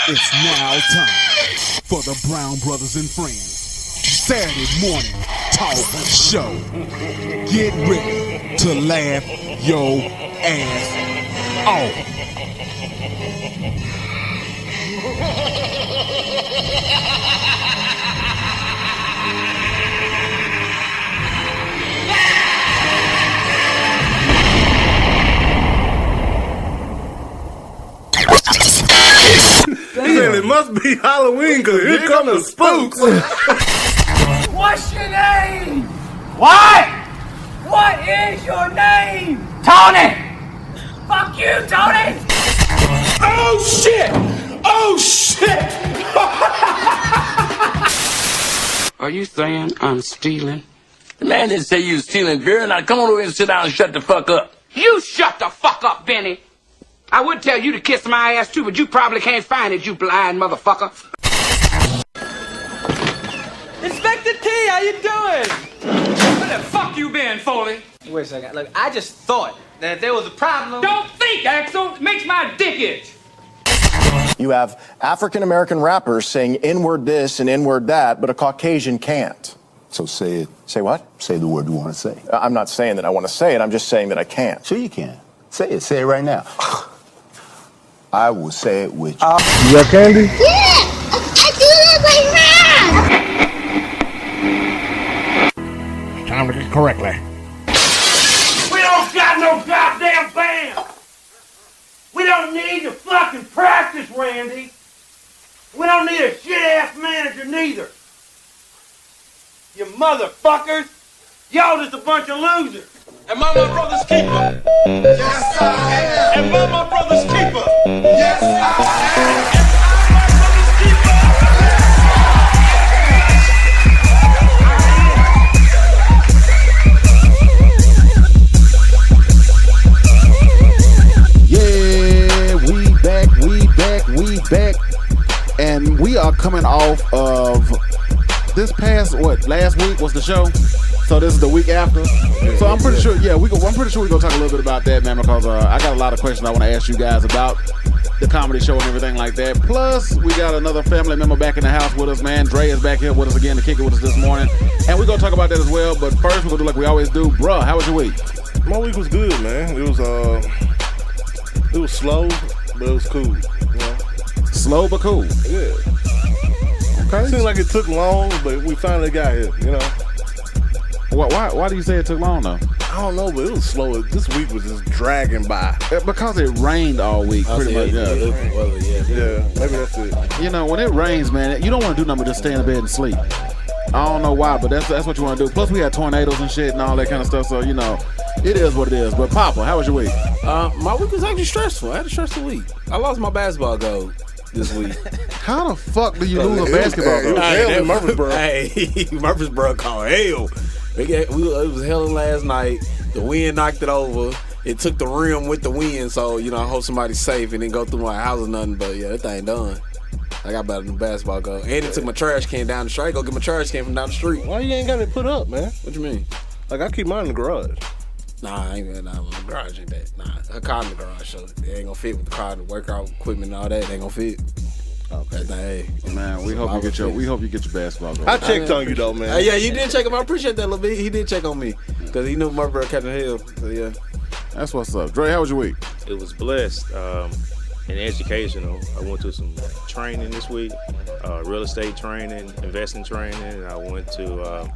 It's now time for the Brown Brothers and Friends Saturday morning talk show. Get ready to laugh your ass off. It must be Halloween because here come the spooks. What's your name? What? What is your name? Tony! Fuck you, Tony! Oh shit! Oh shit! Are you saying I'm stealing? The man didn't say you was stealing beer. Now come on over and sit down and shut the fuck up. You shut the fuck up, Benny. I would tell you to kiss my ass too, but you probably can't find it, you blind motherfucker. Inspector T, how you doing? Where the fuck you been, Foley? Wait a second. Look, I just thought that if there was a problem... Don't think, Axel. It makes my dick itch. You have African-American rappers saying N-word this and N-word that, but a Caucasian can't. So say it. Say what? Say the word you want to say. I'm not saying that I want to say it. I'm just saying that I can't. Sure you can. Say it. Say it right now. I will say it with you. You got candy? Yeah! I do that right now! Time to get correctly. We don't got no goddamn band! We don't need to fucking practice, Randy! We don't need a shit-ass manager neither! You motherfuckers! Y'all just a bunch of losers! Am I my brother's keeper? Yes, I am. Am I my brother's keeper? Yes, I am. We back. And we are coming off of this past, last week was the show? So this is the week after. So I'm pretty sure, I'm pretty sure we're going to talk a little bit about that, man, because I got a lot of questions I want to ask you guys about the comedy show and everything like that. Plus, we got another family member back in the house with us, man. Dre is back here with us again to kick it with us this morning. And we're going to talk about that as well. But first, we're going to do like we always do. Bruh, how was your week? My week was good, man. It was slow, but it was cool. You know? Slow but cool. Yeah. Okay. It seemed like it took long, but we finally got here, you know? Why do you say it took long, though? I don't know, but it was slow. This week was just dragging by. Because it rained all week, pretty much. Yeah, maybe that's it. You know, when it rains, man, you don't want to do nothing but just stay in the bed and sleep. I don't know why, but that's what you want to do. Plus, we had tornadoes and shit and all that kind of stuff, so, you know, it is what it is. But, Papa, how was your week? My week was actually stressful. I had a stressful week. I lost my basketball goal this week. How the fuck do you lose a basketball goal? Hell in Murfreesboro. Hey, Murfreesboro called hell. It was hailing last night. The wind knocked it over. It took the rim with the wind, so, you know, I hope somebody's safe and didn't go through my house or nothing. But, yeah, that thing done. I got better than basketball goal. And it took my trash can down the street. I go get my trash can from down the street. Why you ain't got it put up, man? What you mean? Like, I keep mine in the garage. Nah, I ain't the garage ain't that. Nah, her car in the garage, so it ain't gonna fit with the car, the workout equipment and all that. It ain't gonna fit. Okay. Hey, man, we hope you get your basketball goal. I checked on you though, man. Yeah, you did check him. I appreciate that little bit. He did check on me because he knew Murfreesboro catching hell. So yeah, that's what's up. Dre, how was your week? It was blessed and educational. I went to some training this week, real estate training, investing training, and I went to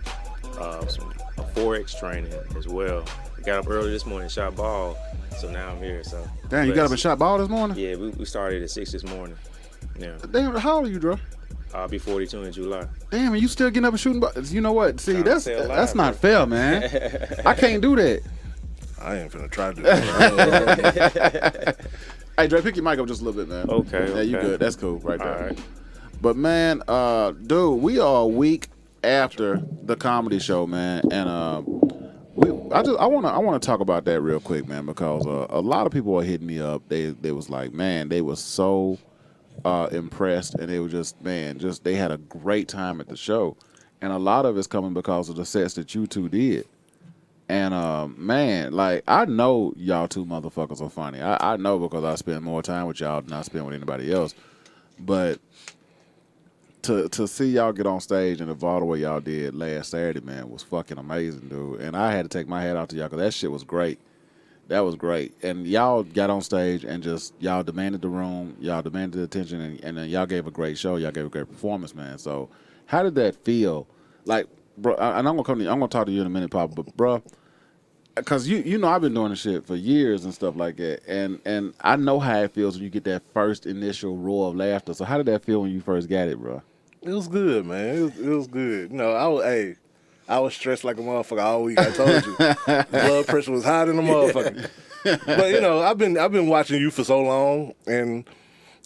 some Forex training as well. I got up early this morning, shot ball, so now I'm here. So damn, you got up and shot ball this morning? Yeah, we started at 6 this morning. Yeah. Damn, how old are you, Dre? I'll be 42 in July. Damn, and you still getting up and shooting balls? You know what? See, that's not fair, man. I can't do that. I ain't finna try to do that. Hey, Dre, pick your mic up just a little bit, man. Okay. Yeah, you good. That's cool right there. All right. But, man, dude, we are a week after the comedy show, man, and I want to talk about that real quick, man, because a lot of people are hitting me up. They was like, man, they were so impressed, and they were just they had a great time at the show, and a lot of it's coming because of the sets that you two did. And man, like, I know y'all two motherfuckers are funny. I know because I spend more time with y'all than I spend with anybody else. But to see y'all get on stage and evolve the way y'all did last Saturday, man, was fucking amazing, dude. And I had to take my hat out to y'all because that shit was great. That was great. And y'all got on stage and just y'all demanded the room, y'all demanded the attention, and then y'all gave a great show. Y'all gave a great performance, man. So how did that feel? Like, bro, and I'm gonna talk to you in a minute, Papa, but bro, because you know I've been doing this shit for years and stuff like that, and I know how it feels when you get that first initial roar of laughter. So how did that feel when you first got it, bro? It was good, man. It was good. You know, I was stressed like a motherfucker all week. I told you, blood pressure was high than a motherfucker. But you know, I've been watching you for so long, and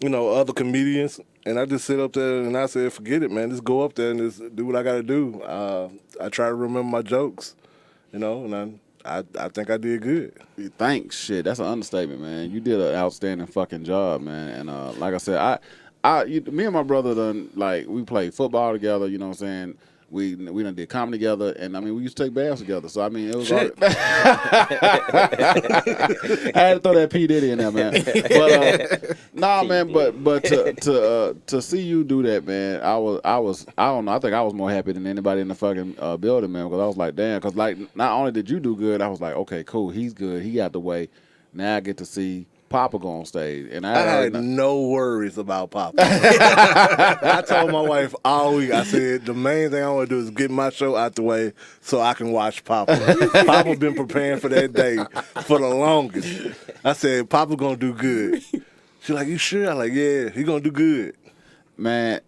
you know other comedians, and I just sit up there and I said, forget it, man. Just go up there and just do what I got to do. I try to remember my jokes, you know, and I think I did good. Thanks, shit. That's an understatement, man. You did an outstanding fucking job, man. And like I said, me and my brother done, like, we played football together. You know what I'm saying? We done did comedy together, and I mean we used to take baths together. So I mean it was. I had to throw that P Diddy in there, man. But nah, man. But to see you do that, man, I don't know. I think I was more happy than anybody in the fucking building, man. Because I was like, damn. Because like not only did you do good, I was like, okay, cool. He's good. He got the way. Now I get to see Papa go on stage, and I had no worries about Papa. I told my wife all week, I said, the main thing I want to do is get my show out the way so I can watch Papa. Papa been preparing for that day for the longest. I said, Papa gonna do good. She's like, you sure? I'm like, yeah, he gonna do good. Man,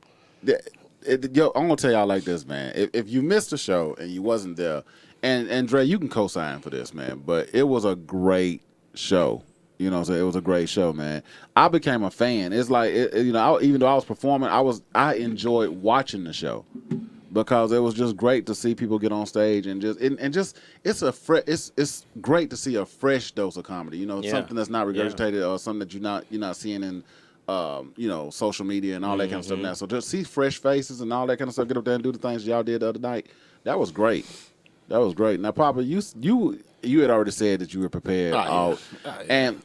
yo, I'm gonna tell y'all like this, man. If you missed the show and you wasn't there, and Dre, you can co-sign for this, man, but it was a great show. You know what I'm saying? It was a great show, man. I became a fan. It's like, you know, even though I was performing, I enjoyed watching the show because it was just great to see people get on stage and just it's great to see a fresh dose of comedy. You know, something that's not regurgitated or something that you're not seeing in you know, social media and all that kind of stuff now. So just see fresh faces and all that kind of stuff. Get up there and do the things y'all did the other night. That was great. That was great. Now, Papa, you had already said that you were prepared. And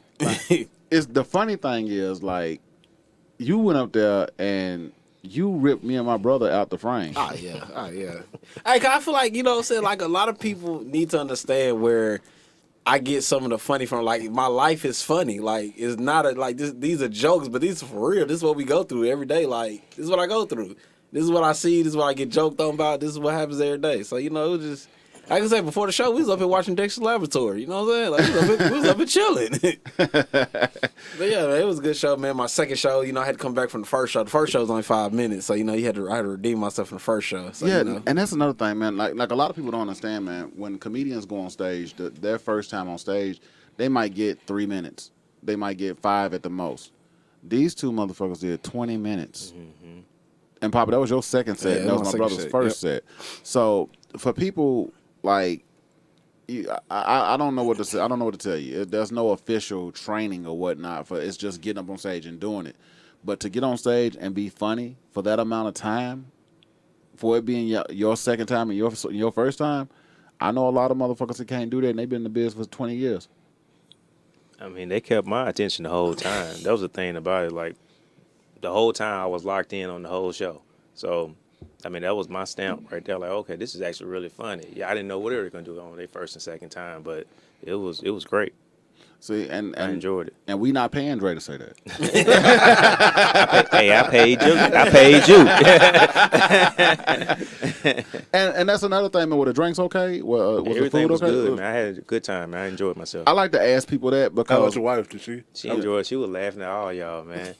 it's the funny thing is, like, you went up there and you ripped me and my brother out the frame. Oh yeah. Hey, 'cause I feel like, you know what I'm saying, like a lot of people need to understand where I get some of the funny from. Like, my life is funny. Like, it's not like this. These are jokes, but these are for real. This is what we go through every day. Like, this is what I go through. This is what I see. This is what I get joked on about. This is what happens every day. So, you know, it was just. Like I said, before the show, we was up here watching Dexter's Laboratory. You know what I'm saying? Like, we was up here chilling. But yeah, man, it was a good show, man. My second show, you know, I had to come back from the first show. The first show was only 5 minutes, so, you know, I had to redeem myself from the first show. So, yeah, you know. And that's another thing, man. Like a lot of people don't understand, man. When comedians go on stage, their first time on stage, they might get 3 minutes. They might get 5 at the most. These two motherfuckers did 20 minutes. Mm-hmm. And Papa, that was your second set. Yeah, that was my brother's first set. So for people. Like, I don't know what to say. I don't know what to tell you. There's no official training or whatnot for. It's just getting up on stage and doing it. But to get on stage and be funny for that amount of time, for it being your second time and your first time, I know a lot of motherfuckers that can't do that, and they've been in the business for 20 years. I mean, they kept my attention the whole time. That was the thing about it. Like, the whole time I was locked in on the whole show. So. I mean, that was my stamp right there. Like, okay, this is actually really funny. Yeah, I didn't know what they were going to do on their first and second time, but it was great. See, and I enjoyed it. And we not paying Dre to say that. I paid you. I paid you. and that's another thing, man. Were the drinks okay? Was everything the food was okay? good, man. I had a good time, man. I enjoyed myself. I like to ask people that because. How about your wife? Did she? She enjoyed. She was laughing at all y'all, man.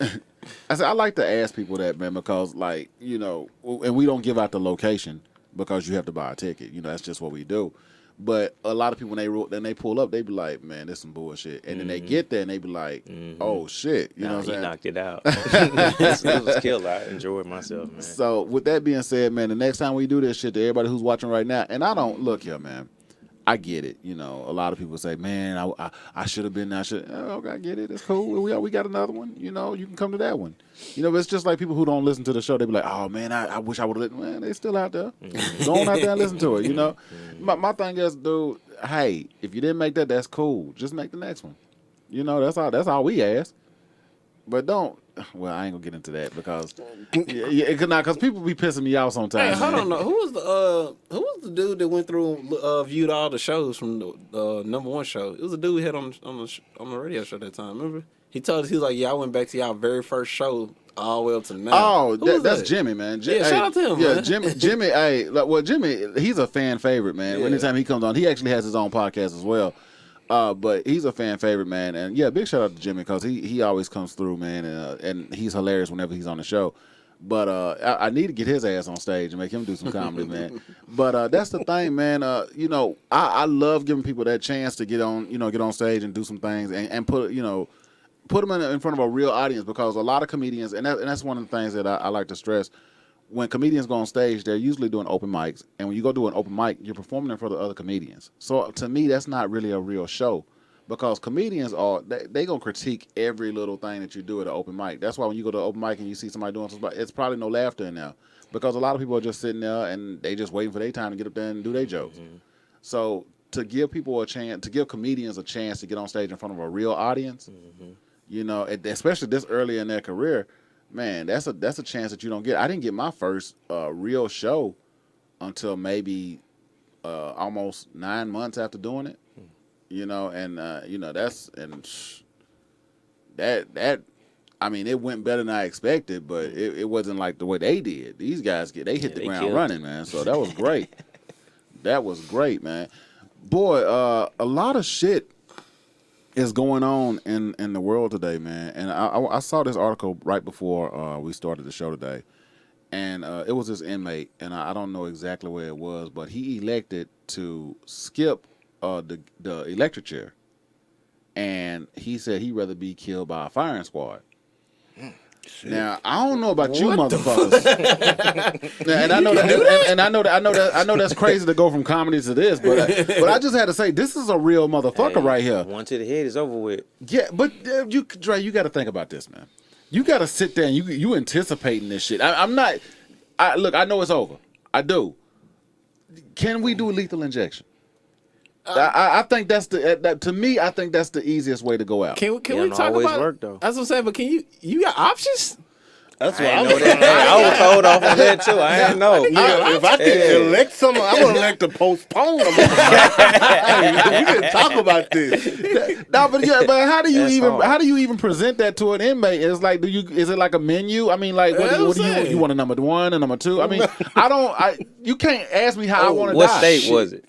I said I like to ask people that, man, because, like, you know, and we don't give out the location because you have to buy a ticket. You know, that's just what we do. But a lot of people, when they pull up, they be like, man, this some bullshit. And then they get there and they be like, oh, shit. You know what I'm saying? He knocked it out. It was killer. I enjoyed myself, man. So with that being said, man, the next time we do this shit to everybody who's watching right now, and I don't, look here, man. I get it. You know, a lot of people say, man, I should have been, okay, I get it. It's cool. We got another one. You know, you can come to that one. You know, but it's just like people who don't listen to the show. They be like, oh, man, I wish I would have listened. Man, they still out there. Go on out there and listen to it, you know. My thing is, dude, hey, if you didn't make that, that's cool. Just make the next one. You know, that's all we ask. But don't well, I ain't gonna get into that because because people be pissing me off sometimes. Hey, hold on, who was the dude that went through and viewed all the shows from the #1 show? It was a dude we had on the radio show that time. Remember? He told us, he was like, "Yeah, I went back to y'all very first show all the way up to now." Oh, that's Jimmy, man. Yeah, shout out to him, man. Jimmy. Hey, Jimmy, he's a fan favorite, man. Yeah. Anytime he comes on, he actually has his own podcast as well. But he's a fan favorite, man. And yeah, big shout out to Jimmy because he always comes through, man, and he's hilarious whenever he's on the show. But I need to get his ass on stage and make him do some comedy, man. But that's the thing, man. I love giving people that chance to get on stage and do some things and put them in front of a real audience, because a lot of comedians, and that's one of the things that I like to stress. When comedians go on stage, they're usually doing open mics, and when you go do an open mic, you're performing in front of other comedians. So to me, that's not really a real show, because comedians they gonna critique every little thing that you do at an open mic. That's why when you go to an open mic and you see somebody doing something, it's probably no laughter in there, because a lot of people are just sitting there and they just waiting for their time to get up there and do their jokes. Mm-hmm. So to give people a chance, to give comedians a chance to get on stage in front of a real audience, especially this early in their career. Man, that's a chance that you don't get. I didn't get my first real show until maybe almost 9 months after doing it. That I mean, it went better than I expected, but it wasn't like the way they did. These guys hit the ground running, man. So that was great. That was great, man. Boy, a lot of shit is going on in the world today, man. And I saw this article right before we started the show today, and it was this inmate, and I don't know exactly where it was, but he elected to skip the electric chair, and he said he'd rather be killed by a firing squad. Shit. Now I don't know about you motherfuckers, and I know that's crazy to go from comedy to this, but I just had to say this is a real motherfucker right here. One to the head is over with. Yeah, but Dre, you got to think about this, man. You got to sit there and you anticipating this shit. Look, I know it's over. I do. Can we do a lethal injection? I think that's to me. I think that's the easiest way to go out. Can we talk about? Work, though. That's what I'm saying. But can you got options? That's what I was told off on that too. I didn't know. If I could elect someone, I'm gonna elect to postpone them. We didn't talk about this. No, but how do you even present that to an inmate? It's like, is it like a menu? I mean, like, what do you want? A number 1 and number 2? I mean, you can't ask me how I want to die. What state was it?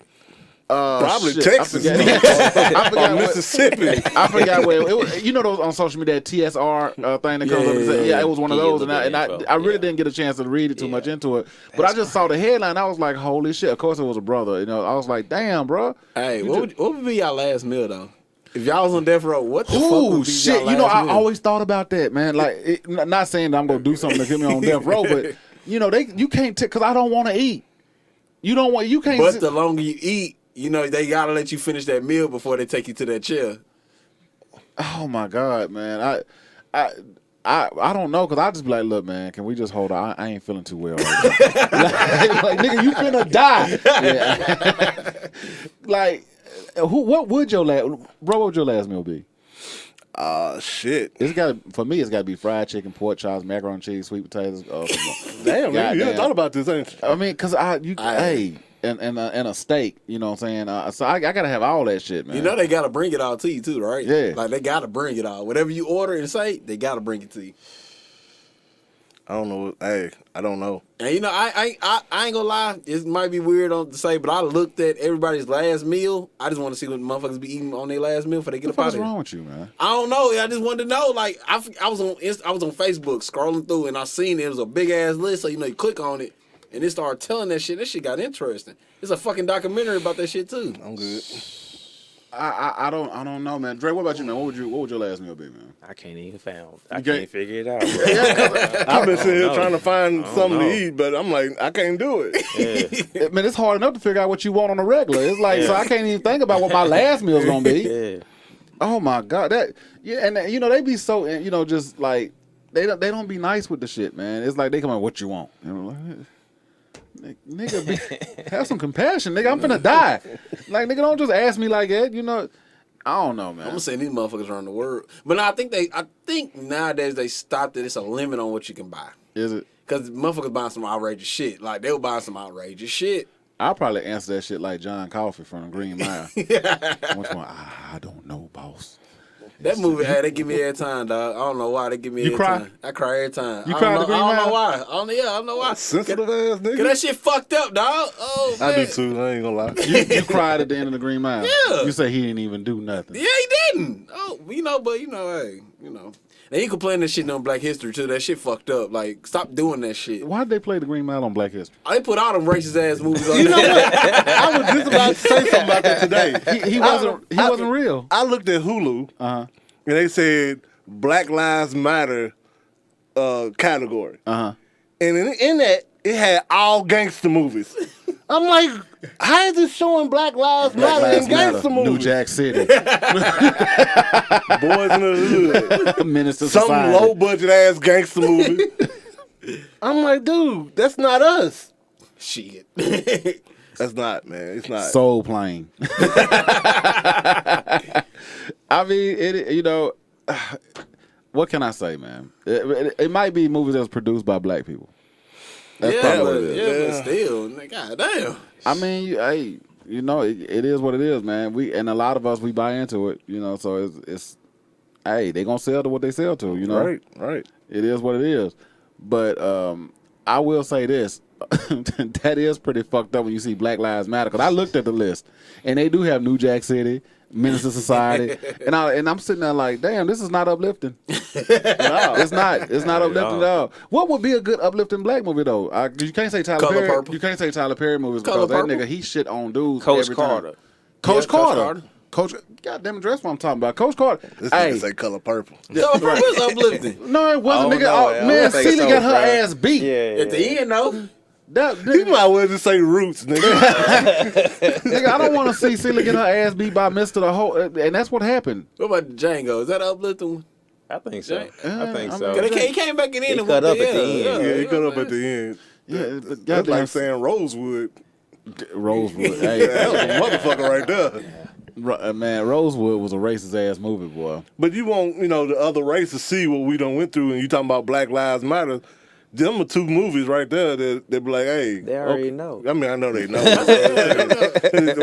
Probably Texas. I forgot Mississippi. I forgot where it was. You know those on social media, that TSR thing that comes up and says, it was one of those. And I really didn't get a chance to read it too much into it. But I just saw the headline. I was like, holy shit. Of course it was a brother. I was like, damn, bro. Hey, what would be y'all last meal, though? If y'all was on death row, what the fuck would be shit. y'all last meal? I always thought about that, man. Like, not saying that I'm going to do something to get me on death row, but, you can't because I don't want to eat. You can't. But the longer you eat, they gotta let you finish that meal before they take you to that chair. Oh my God, man! I don't know, because I just be like, look, man, can we just hold on? I ain't feeling too well right now. like, nigga, you finna die. Yeah. Like, what would your last meal be? Shit. For me, it's gotta be fried chicken, pork chops, macaroni and cheese, sweet potatoes. Damn, man, you thought about this, ain't you? I mean, because and a steak, you know what I'm saying? So I gotta have all that shit, man. They gotta bring it all to you too, right? Yeah. Like, they gotta bring it all. Whatever you order and say, they gotta bring it to you. I don't know. Hey, I don't know. And I ain't gonna lie, it might be weird to say, but I looked at everybody's last meal. I just want to see what motherfuckers be eating on their last meal before they get up out of here. What's wrong with you, man? I don't know. I just wanted to know. Like, I was on Facebook scrolling through, and I seen it was a big ass list. So you click on it, and it started telling that shit. That shit got interesting. It's a fucking documentary about that shit too. I'm good. I don't know, man. Dre, what about you, man? What would your last meal be, man? I can't even can't figure it out. I've been sitting here trying to find something to eat, but I'm like, I can't do it. Yeah. Man, it's hard enough to figure out what you want on a regular. It's like, so I can't even think about what my last meal is gonna be. Yeah. Oh my God, and they be so, just like they don't be nice with the shit, man. It's like they come out, what you want, Nigga, have some compassion, nigga. I'm finna die. Like, nigga, don't just ask me like that, I don't know, man. I'm gonna say these motherfuckers around the world. But no, I think nowadays they stopped it. It's a limit on what you can buy. Is it? Because motherfuckers buying some outrageous shit. Like, they were buying some outrageous shit. I'll probably answer that shit like John Coffey from the Green Mile. Which one? I don't know, boss. That movie, they give me every time, dog. I don't know why they give me every time. I cry every time. You cry the Green Mile? I don't know why. I don't know why. Sensitive ass nigga. Cause that shit fucked up, dog. Oh, man. I do too. I ain't gonna lie. You cried at the end of the Green Mile. Yeah. You say he didn't even do nothing. Yeah, he didn't. Oh, hey, And he complaining that shit on Black History too. That shit fucked up. Like, stop doing that shit. Why'd they play the Green Mile on Black History? They put all them racist ass movies on. You know what? I was just about to say something about that today. He wasn't real. I looked at Hulu, and they said Black Lives Matter category. And in that, it had all gangster movies. I'm like, how is it showing Black Lives Matter in gangster movies? New Jack City. Boys in the Hood. Minister Some Society. low budget ass gangster movie. I'm like, dude, that's not us. Shit. That's not, man. It's not. Soul Plane. I mean, what can I say, man? It might be movies that was produced by black people. That's probably what it is. But still, goddamn. I mean, it is what it is, man. And a lot of us, we buy into it, so it's they gonna sell to what they sell to, Right. It is what it is. But I will say this. That is pretty fucked up when you see Black Lives Matter. Because I looked at the list, and they do have New Jack City, Minister Society, and I'm sitting there like, damn, this is not uplifting. No, it's not. It's not uplifting at all. What would be a good uplifting black movie though? You can't say Tyler Color Perry. Purple. You can't say Tyler Perry movies Color because Purple. that nigga he shit on dudes. Coach every Carter. Time. Coach Carter. Carter. Coach, goddamn, that's what I'm talking about. Coach Carter. This nigga say Color Purple. Color Purple is uplifting. No, it wasn't, I nigga. don't know, Man, I think Celia so, got her bro. ass beat. Yeah. At the end, though. You might well just say Roots, nigga. Nigga, I don't want to see Celia get her ass beat by Mr. the Whole, and that's what happened. What about Django? Is that an uplifting one? I think so. Yeah, I think I so. mean, He came back in the end. He cut up at the end. Yeah, he cut up at the end. Yeah, but That's goddamn, like saying Rosewood. Rosewood. Hey, That was a motherfucker right there. Man, Rosewood was a racist ass movie, boy. But you want, the other race to see what we done went through, and you talking about Black Lives Matter. Them are two movies right there that be like, hey. They already know. I mean, I know they know.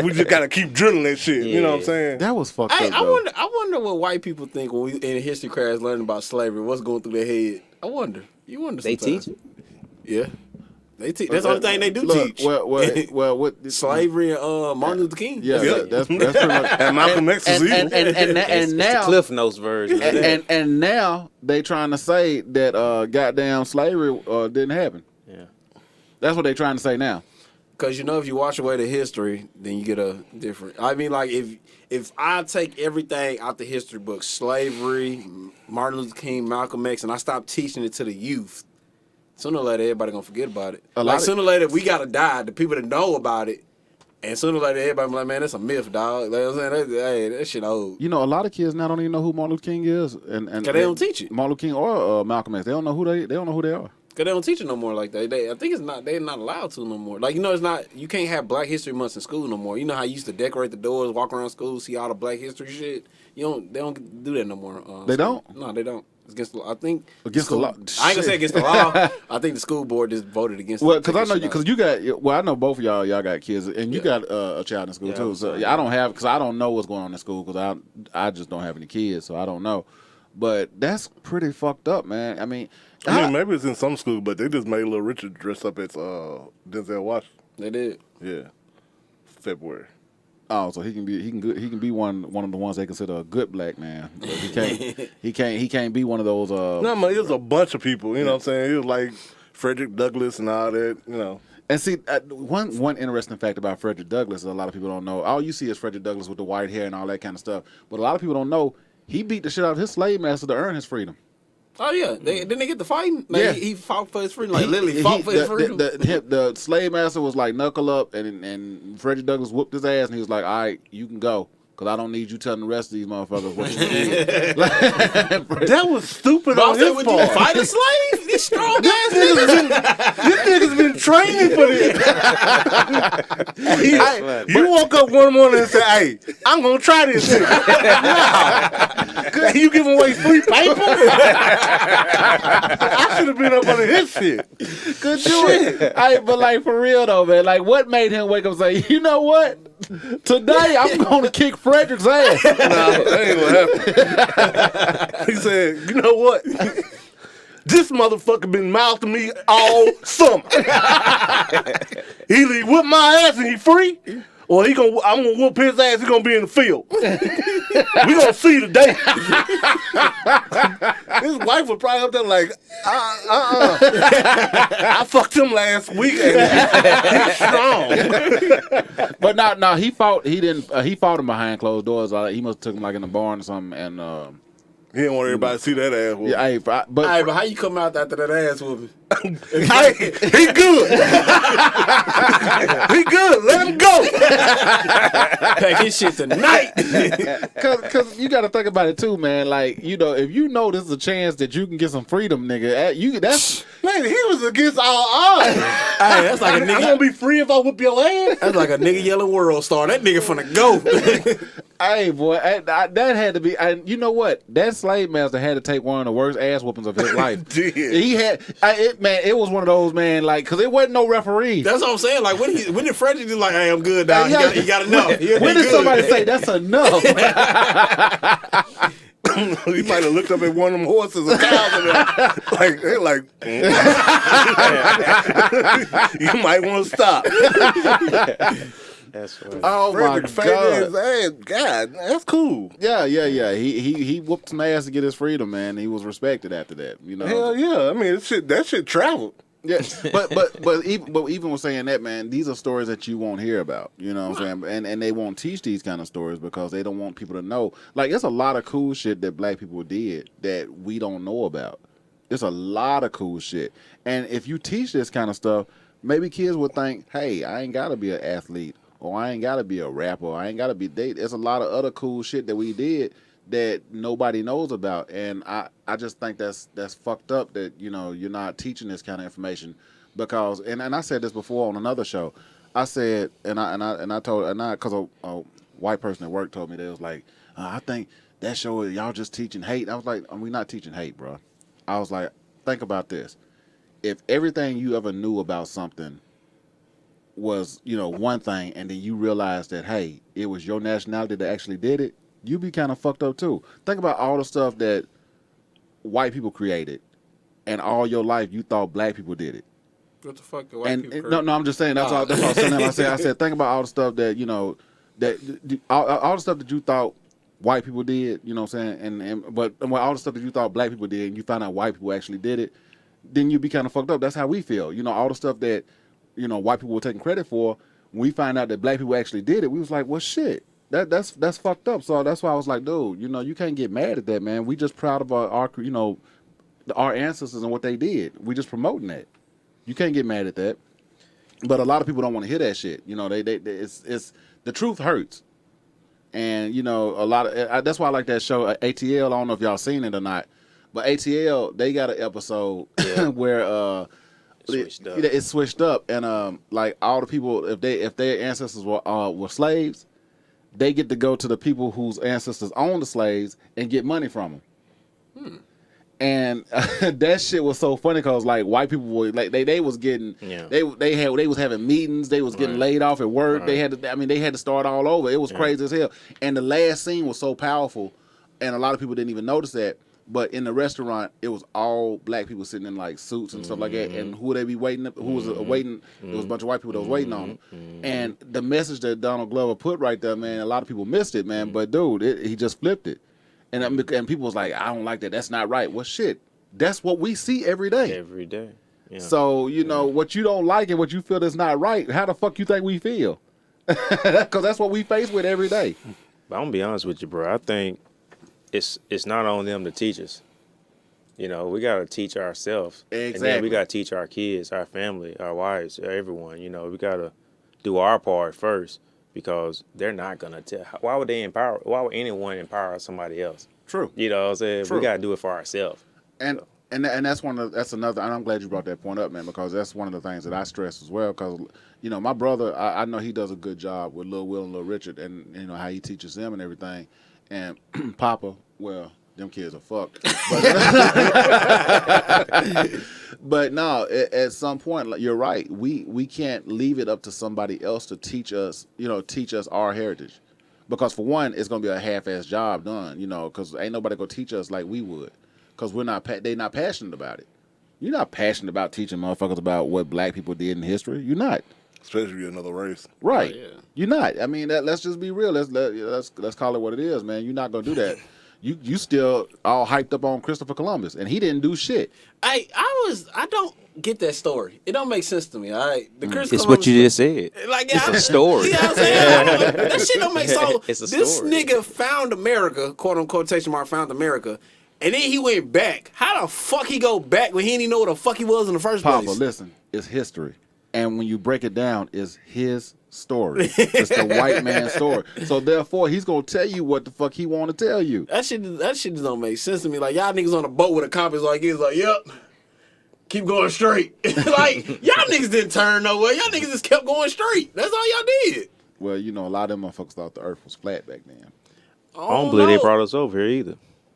We just gotta keep drilling that shit. You know what I'm saying? That was fucked Hey, up. I wonder what white people think when we in history class learning about slavery. What's going through their head? I wonder. You wonder. They sometimes. teach it? Yeah. They teach. That's the only thing they do Look, teach. Well, what Slavery and Martin Luther King. Yeah, that's pretty much. And Malcolm X is evil. And It's now the Cliff Notes version. and now they trying to say that goddamn slavery didn't happen. Yeah. That's what they trying to say now. Because if you wash away the history, then you get a different. I mean, like if I take everything out the history books, slavery, Martin Luther King, Malcolm X, and I stop teaching it to the youth, sooner or later everybody gonna forget about it. Sooner or later we gotta die. The people that know about it, and sooner or later everybody be like, man, that's a myth, dog. Like I'm saying, that shit old. A lot of kids now don't even know who Martin Luther King is, and Cause they don't teach it. Martin Luther King or Malcolm X. They don't know who they don't know who they are. Cause they don't teach it no more like that. I think they're not allowed to no more. Like it's not. You can't have Black History Months in school no more. You know how you used to decorate the doors, walk around school, see all the Black History shit. They don't do that no more. They school. don't? No, they don't. It's against the law. I think Against the law? I ain't gonna say against the law. I think the school board just voted against. Well, it. because I know you got. Well, I know both of y'all got kids, and you got a child in school too. So I don't have because I don't know what's going on in school because I just don't have any kids, so I don't know. But that's pretty fucked up, man. I mean, maybe it's in some school, but they just made Little Richard dress up as Denzel Washington. They did. Yeah, February. Oh, so he can be one of the ones they consider a good black man. But he can't be one of those. No, man, it was a bunch of people. You know what I'm saying? It was like Freddie Douglas and all that. And see, one interesting fact about Frederick Douglass that a lot of people don't know. All you see is Frederick Douglass with the white hair and all that kind of stuff. But a lot of people don't know he beat the shit out of his slave master to earn his freedom. Oh yeah, didn't they get to fighting? Like, Yeah, he fought for his freedom. Like literally fought for his freedom. The slave master was like knuckle up, and Frederick Douglass whooped his ass, and he was like, "All right, you can go, because I don't need you telling the rest of these motherfuckers what you did." That was stupid on his Would part. you fight a slave? These strong ass niggas. This nigga's been training for this. You woke up one morning and said, "Hey, I'm gonna try this shit." No. You giving away free paper? I should have been up under his shit. Good shit. But like for real though, man, like what made him wake up and say, you know what? Today I'm gonna kick Frederick's ass. No, that ain't what happened. He said, you know what? This motherfucker been mouthing me all summer. Either he whip my ass and he free, or I'm gonna whoop his ass. He gonna be in the field. We gonna see today. His wife was probably up there like, I fucked him last week and he's strong. But no, he fought. He didn't. He fought him behind closed doors. He must have took him like in the barn or something. And he didn't want everybody to see that ass whooping. Yeah, but how you come out after that ass whooping? Hey, he good. He good. Let him go. Pack his shit tonight. Cause you got to think about it too, man. Like if you know this is a chance that you can get some freedom, nigga. That's man. He was against all odds. Hey, that's like a nigga. I'm gonna be free if I whip your ass. That's like a nigga yelling world star. That nigga finna go. Hey boy, that had to be. And you know what? That slave master had to take one of the worst ass whoopings of his life. He had. It was one of those, man, like, because it wasn't no referee. That's what I'm saying. Like, when did Frederick do like, hey, I'm good now? He got enough. When did somebody say that's enough? He might have looked up at one of them horses or cows and they're like, you might want to stop. That's right. Oh Frederick my God. God. God, that's cool. Yeah. He whooped some ass to get his freedom, man. He was respected after that. Hell yeah. I mean, that shit traveled. Yeah, but even with saying that, man, these are stories that you won't hear about. You know what I'm saying? And they won't teach these kind of stories because they don't want people to know. Like, there's a lot of cool shit that black people did that we don't know about. There's a lot of cool shit. And if you teach this kind of stuff, maybe kids would think, hey, I ain't got to be an athlete. Or I ain't got to be a rapper. Or I ain't got to be... There's a lot of other cool shit that we did that nobody knows about. And I just think that's fucked up that, you're not teaching this kind of information. Because... And I said this before on another show. I said... Because a white person at work told me, they was like, I think that show, y'all just teaching hate. I was like, we're not teaching hate, bro. I was like, think about this. If everything you ever knew about something was, one thing, and then you realize that, hey, it was your nationality that actually did it, you'd be kind of fucked up too. Think about all the stuff that white people created, and all your life you thought black people did it. What the fuck? White people no, I'm just saying that's all. That's what I was saying. I said, think about all the stuff that all the stuff that you thought white people did. You know what I'm saying? But all the stuff that you thought black people did, and you found out white people actually did it, then you'd be kind of fucked up. That's how we feel. All the stuff that white people were taking credit for. When we find out that black people actually did it, we was like, well, shit, that's fucked up. So that's why I was like, dude, you can't get mad at that, man. We just proud of our ancestors and what they did. We just promoting that. You can't get mad at that. But a lot of people don't want to hear that shit. It's the truth hurts. And a lot of that's why I like that show ATL. I don't know if y'all seen it or not, but ATL, they got an episode where it's switched up, and like all the people, if their ancestors were slaves, they get to go to the people whose ancestors owned the slaves and get money from them. And that shit was so funny because like white people were like they was getting they was having meetings, they was getting laid off at work. They had to start all over. It was crazy as hell. And the last scene was so powerful, and a lot of people didn't even notice that. But in the restaurant, it was all black people sitting in like suits and stuff like that. And who would they be waiting? Who was waiting? It was a bunch of white people that was waiting on them. And the message that Donald Glover put right there, man, a lot of people missed it, man. But dude, he just flipped it. And people was like, I don't like that. That's not right. Well, shit, that's what we see every day. Every day. Yeah. So what you don't like and what you feel that's not right. How the fuck you think we feel? Because that's what we face with every day. But I'm gonna be honest with you, bro. I think it's not on them to teach us. We got to teach ourselves. Exactly. And then we got to teach our kids, our family, our wives, everyone. We got to do our part first because they're not going to tell. Why would anyone empower somebody else? True. You know what I'm saying? True. We got to do it for ourselves. And And that's that's another. And I'm glad you brought that point up, man, because that's one of the things that I stress as well. Because my brother, I know he does a good job with Lil Will and Lil Richard, and how he teaches them and everything. And Papa, well, them kids are fucked. But no, at some point, you're right. We can't leave it up to somebody else to teach us our heritage, because for one, it's gonna be a half-ass job done. Because ain't nobody gonna teach us like we would. Because they're not passionate about it. You're not passionate about teaching motherfuckers about what black people did in history. You're not. Especially if you're another race. Right. Oh, yeah. You're not. I mean, let's just be real. Let's call it what it is, man. You're not gonna do that. You still all hyped up on Christopher Columbus, and he didn't do shit. I don't get that story. It don't make sense to me. All right, It's what you just said. It's a story. You know what I'm saying? That shit don't make sense. It's a This story. nigga found America, quote unquote, quotation mark, found America, and then he went back. How the fuck he go back when he didn't even know what the fuck he was in the first Papa, place? listen, it's history, and when you break it down, it's his story. It's the white man's story. So therefore, he's gonna tell you what the fuck he want to tell you. That shit just don't make sense to me. Like, y'all niggas on a boat with a compass like this, like, yep, keep going straight. Like, y'all niggas didn't turn nowhere. Y'all niggas just kept going straight. That's all y'all did. Well, a lot of them motherfuckers thought the earth was flat back then. I don't believe they brought us over here either.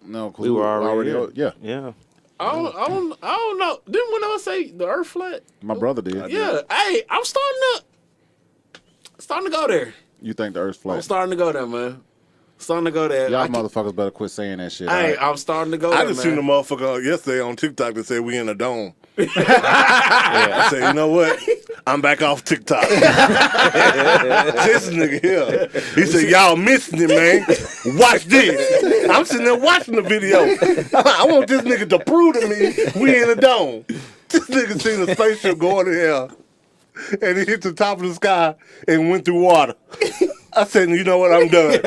No, We were already here. Yeah. I don't know. Didn't one of us say the earth flat? My brother did. Yeah. Hey, I'm starting to go there. You think the earth's I'm flat? starting to go there, man. Starting to go there. Y'all motherfuckers better quit saying that shit. Hey, right? I'm starting to go I there, just seen the man. motherfucker yesterday on TikTok that said we in a dome. I said, you know what? I'm back off TikTok. This nigga here. He said, y'all missing it, man. Watch this. I'm sitting there watching the video. I want this nigga to prove to me we in a dome. This nigga seen a spaceship going in here, and it hit the top of the sky and went through water. I said, you know what? I'm done.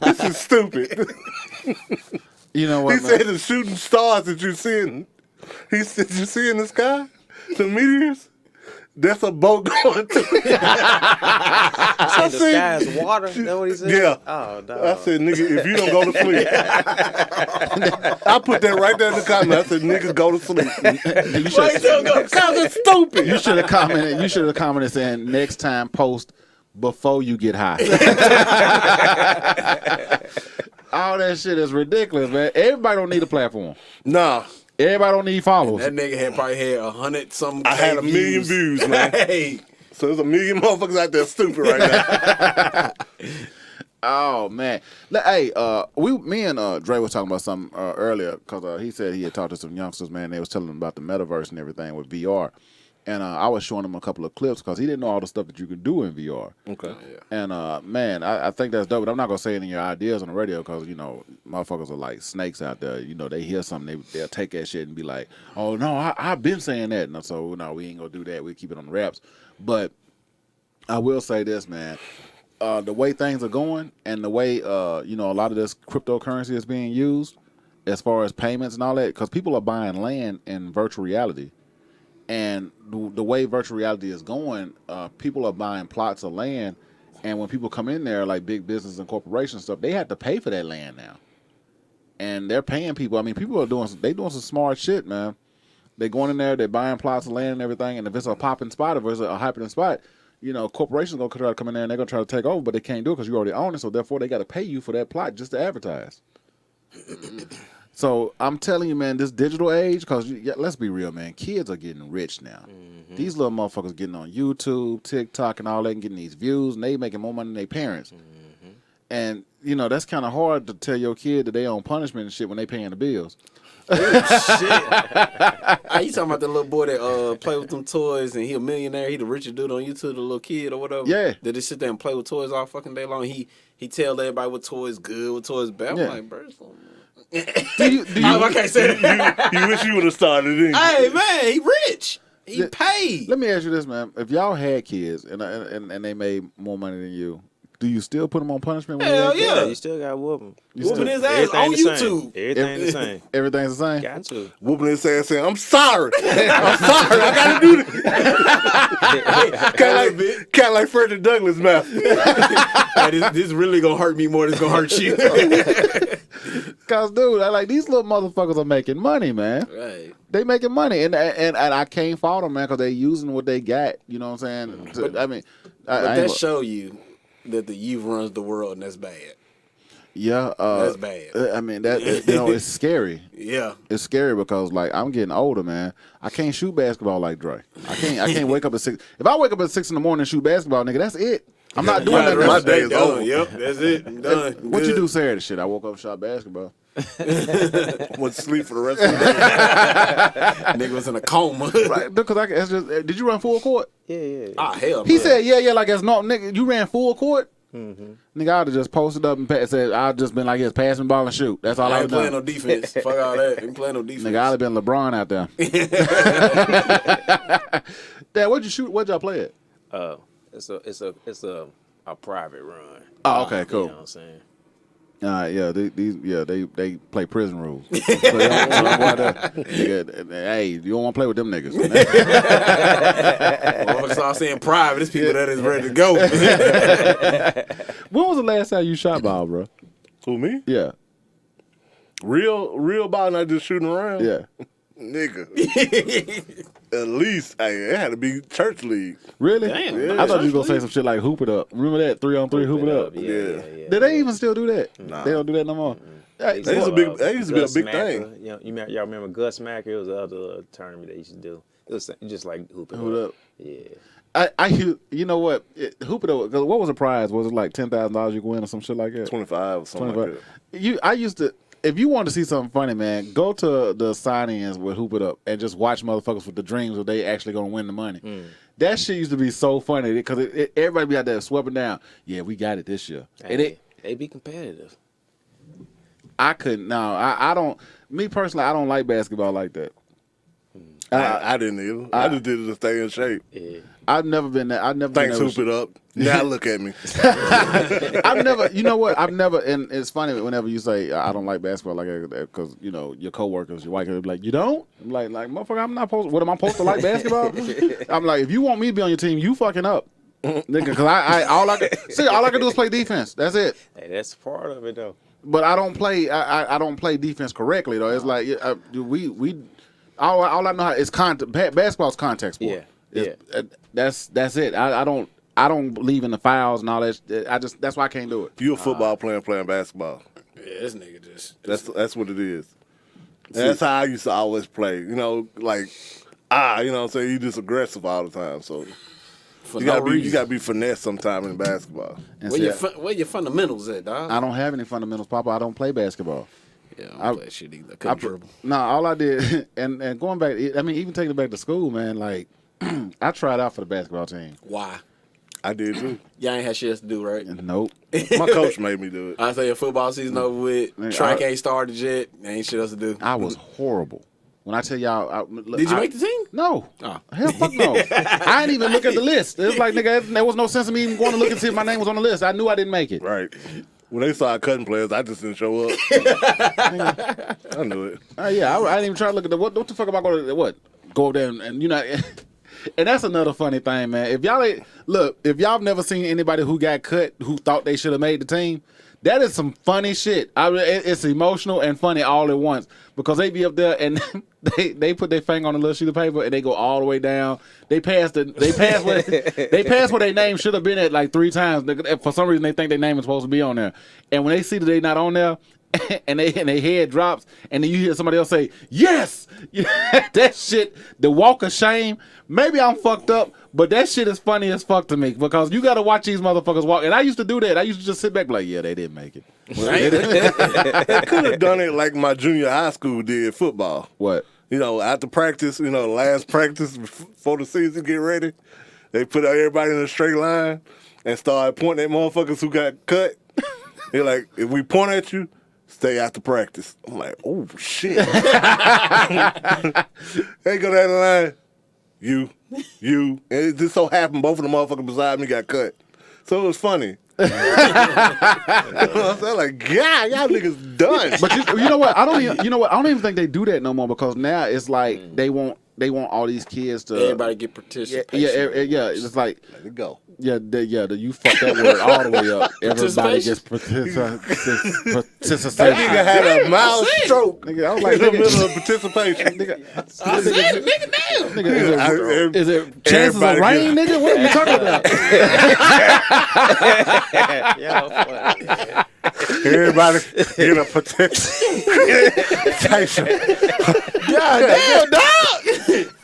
This is stupid. You know what, He said the shooting stars that you're seeing. He said, you see in the sky? The meteors? That's a boat going through. The sky is water? Is that what he said? Yeah. Oh, no. I said, nigga, if you don't go to sleep. I put that right there in the comment. I said, niggas go to sleep. Because it's stupid. You should have commented. You should have commented saying next time post before you get high. All that shit is ridiculous, man. Everybody don't need a platform. Nah. Everybody don't need followers. That nigga probably had 100-something. I had 1 million views, man. Hey. So there's 1 million motherfuckers out there stupid right now. Oh man, hey, me and Dre was talking about something earlier because he said he had talked to some youngsters, man. They was telling him about the metaverse and everything with VR, and I was showing him a couple of clips because he didn't know all the stuff that you could do in VR. Okay. And man, I think that's dope. But I'm not gonna say any of your ideas on the radio because motherfuckers are like snakes out there. They hear something, they'll take that shit and be like, "Oh no, I've been saying that." And so no, we ain't gonna do that. We keep it on the wraps. But I will say this, man. The way things are going and the way a lot of this cryptocurrency is being used as far as payments and all that, because people are buying land in virtual reality, and the way virtual reality is going, people are buying plots of land, and when people come in there, like big business and corporations and stuff, they have to pay for that land now, and they're paying people. I mean, people are doing some smart shit, man. They're going in there, they're buying plots of land and everything, and if it's a popping spot, if it's a happening spot, corporations gonna try to come in there and they're gonna try to take over, but they can't do it because you already own it. So therefore, they got to pay you for that plot just to advertise. So I'm telling you, man, this digital age, because let's be real, man, kids are getting rich now. Mm-hmm. These little motherfuckers getting on YouTube, TikTok, and all that, and getting these views, and they making more money than their parents. Mm-hmm. And that's kind of hard to tell your kid that they on punishment and shit when they paying the bills. Shit. You talking about the little boy that play with them toys and he a millionaire? He the richest dude on YouTube, the little kid or whatever. Yeah. That just sit there and play with toys all fucking day long. He tell everybody what toys good, what toys bad. I'm like, bro, I can't say that. You wish you would have started, didn't you? Hey man, he rich. He paid. Let me ask you this, man. If y'all had kids and they made more money than you, Do you still put him on punishment? When Hell he yeah. You still got to whoop him. Whooping his ass on YouTube. Everything the same. Everything's the same. Got to. Whooping his ass saying, I'm sorry. I'm sorry. I got to do this. kind of like Freddie Douglas mouth. Hey, this really going to hurt me more than it's going to hurt you. Cause dude, these little motherfuckers are making money, man. Right. They making money, and I can't fault them, man, because they using what they got. You know what I'm saying? But that show you that the youth runs the world, and that's bad. Yeah, that's bad. I mean that it's scary. Yeah, it's scary because I'm getting older, man. I can't shoot basketball like Dre. I can't wake up at 6. If I wake up at 6 in the morning and shoot basketball, nigga, that's it. I'm not doing that. My day is over. Yep, that's it. I'm done. What you do Saturday? Shit, I woke up and shot basketball. Went to sleep for the rest of the day. Nigga was in a coma. Right, because did you run full court? Yeah. Ah, hell. He said, yeah, like it's no nigga. You ran full court. Mm-hmm. Nigga, I'd have just posted up and said I'd just been like, yes, pass me ball and shoot. That's all I ain't was playing done. no defense. Fuck all that. Ain't playing no defense. Nigga, I'd have been LeBron out there. Dad, what'd you shoot? What'd y'all play it? It's a private run. Oh, okay, cool. You know what I'm saying? They play prison rules. So hey, you don't want to play with them niggas. Well, start saying private. It's people that is ready to go. When was the last time you shot ball, bro? Who, me? Yeah. Real ball, not just shooting around? Yeah. Nigga. At least, it had to be church league. Really? Damn. Yeah. I thought you were going to say some shit like hoop it up. Remember that? 3-on-3 hoop it up? Yeah. Did they even still do that? Nah. They don't do that no more? That used to be a big thing. Y'all remember Gus Macker? It was the other tournament they used to do. It was just like hoop it up. Yeah. You know what? Hoop it up. What was the prize? Was it like $10,000 you could win or some shit like that? 25 or something 25. Like that. I used to. If you want to see something funny, man, go to the sign-ins with Hoop It Up and just watch motherfuckers with the dreams of they actually gonna win the money. That shit used to be so funny because everybody be out there sweeping down. Yeah, we got it this year. Hey, they be competitive. I couldn't. No, I don't. Me personally, I don't like basketball like that. I didn't either. I just did it to stay in shape. Yeah. I've never been there. Thanks, Hoop It Up. Now look at me. I've never, you know what? I've never, and it's funny whenever you say I don't like basketball like that because you know your coworkers, your white guys be like, you don't? I'm like motherfucker, I'm not supposed. What am I supposed to like basketball? I'm like, if you want me to be on your team, you fucking up, nigga. Because all I can do is play defense. That's it. Hey, that's part of it though. But I don't play. I don't play defense correctly though. It's like we. All I know is basketball's contact sport. Yeah. That's it. I don't believe in the fouls and all that. That's why I can't do it. You a football player playing basketball. Yeah, this nigga just. That's what it is. And that's how I used to always play. You know, like you know what I'm saying? You just aggressive all the time. So you gotta be finesse sometime in basketball. Where your fundamentals at, dog? I don't have any fundamentals, Papa. I don't play basketball. Yeah, I don't play shit either. Couldn't dribble. No, all I did, and going back, I mean, even taking it back to school, man, like, I tried out for the basketball team. Why? I did too. Y'all ain't had shit else to do, right? Nope. My coach made me do it. I say your football season over with. Track ain't started yet. Ain't shit else to do. I was horrible. When I tell y'all, did you make the team? No. Oh. Hell, fuck no. I didn't even look at the list. It was like, nigga, there was no sense of me even going to look and see if my name was on the list. I knew I didn't make it. Right. When they started cutting players, I just didn't show up. I knew it. Yeah, I didn't even try to look at what the fuck am I going to go there and you know. And that's another funny thing, man. If y'all never seen anybody who got cut who thought they should have made the team, that is some funny shit. It's emotional and funny all at once because they be up there and they put their finger on a little sheet of paper and they go all the way down. They pass where their name should have been at like 3 times. For some reason, they think their name is supposed to be on there. And when they see that they not on there, and they head drops, and then you hear somebody else say, yes! That shit, the walk of shame, maybe I'm fucked up, but that shit is funny as fuck to me because you got to watch these motherfuckers walk. And I used to do that. I used to just sit back like, yeah, they didn't make it. They could have done it like my junior high school did football. What? You know, after practice, last practice before the season get ready, they put everybody in a straight line and started pointing at motherfuckers who got cut. They're like, if we point at you, stay after practice. I'm like, oh, shit. They go down the line. You. And it just so happened both of the motherfuckers beside me got cut. So it was funny. You know what I'm saying? Like, God, y'all niggas done. But you know what? I don't even think they do that no more because now it's like they want all these kids to Everybody get participation. Yeah. It's like let it go. Yeah, you fuck that word all the way up. Everybody gets participation. That nigga had a mild stroke. Nigga, I was like, in the middle of participation. I said it, nigga, damn. Is it chances of rain, nigga? What are you talking about? Everybody get a participation. God damn, dog.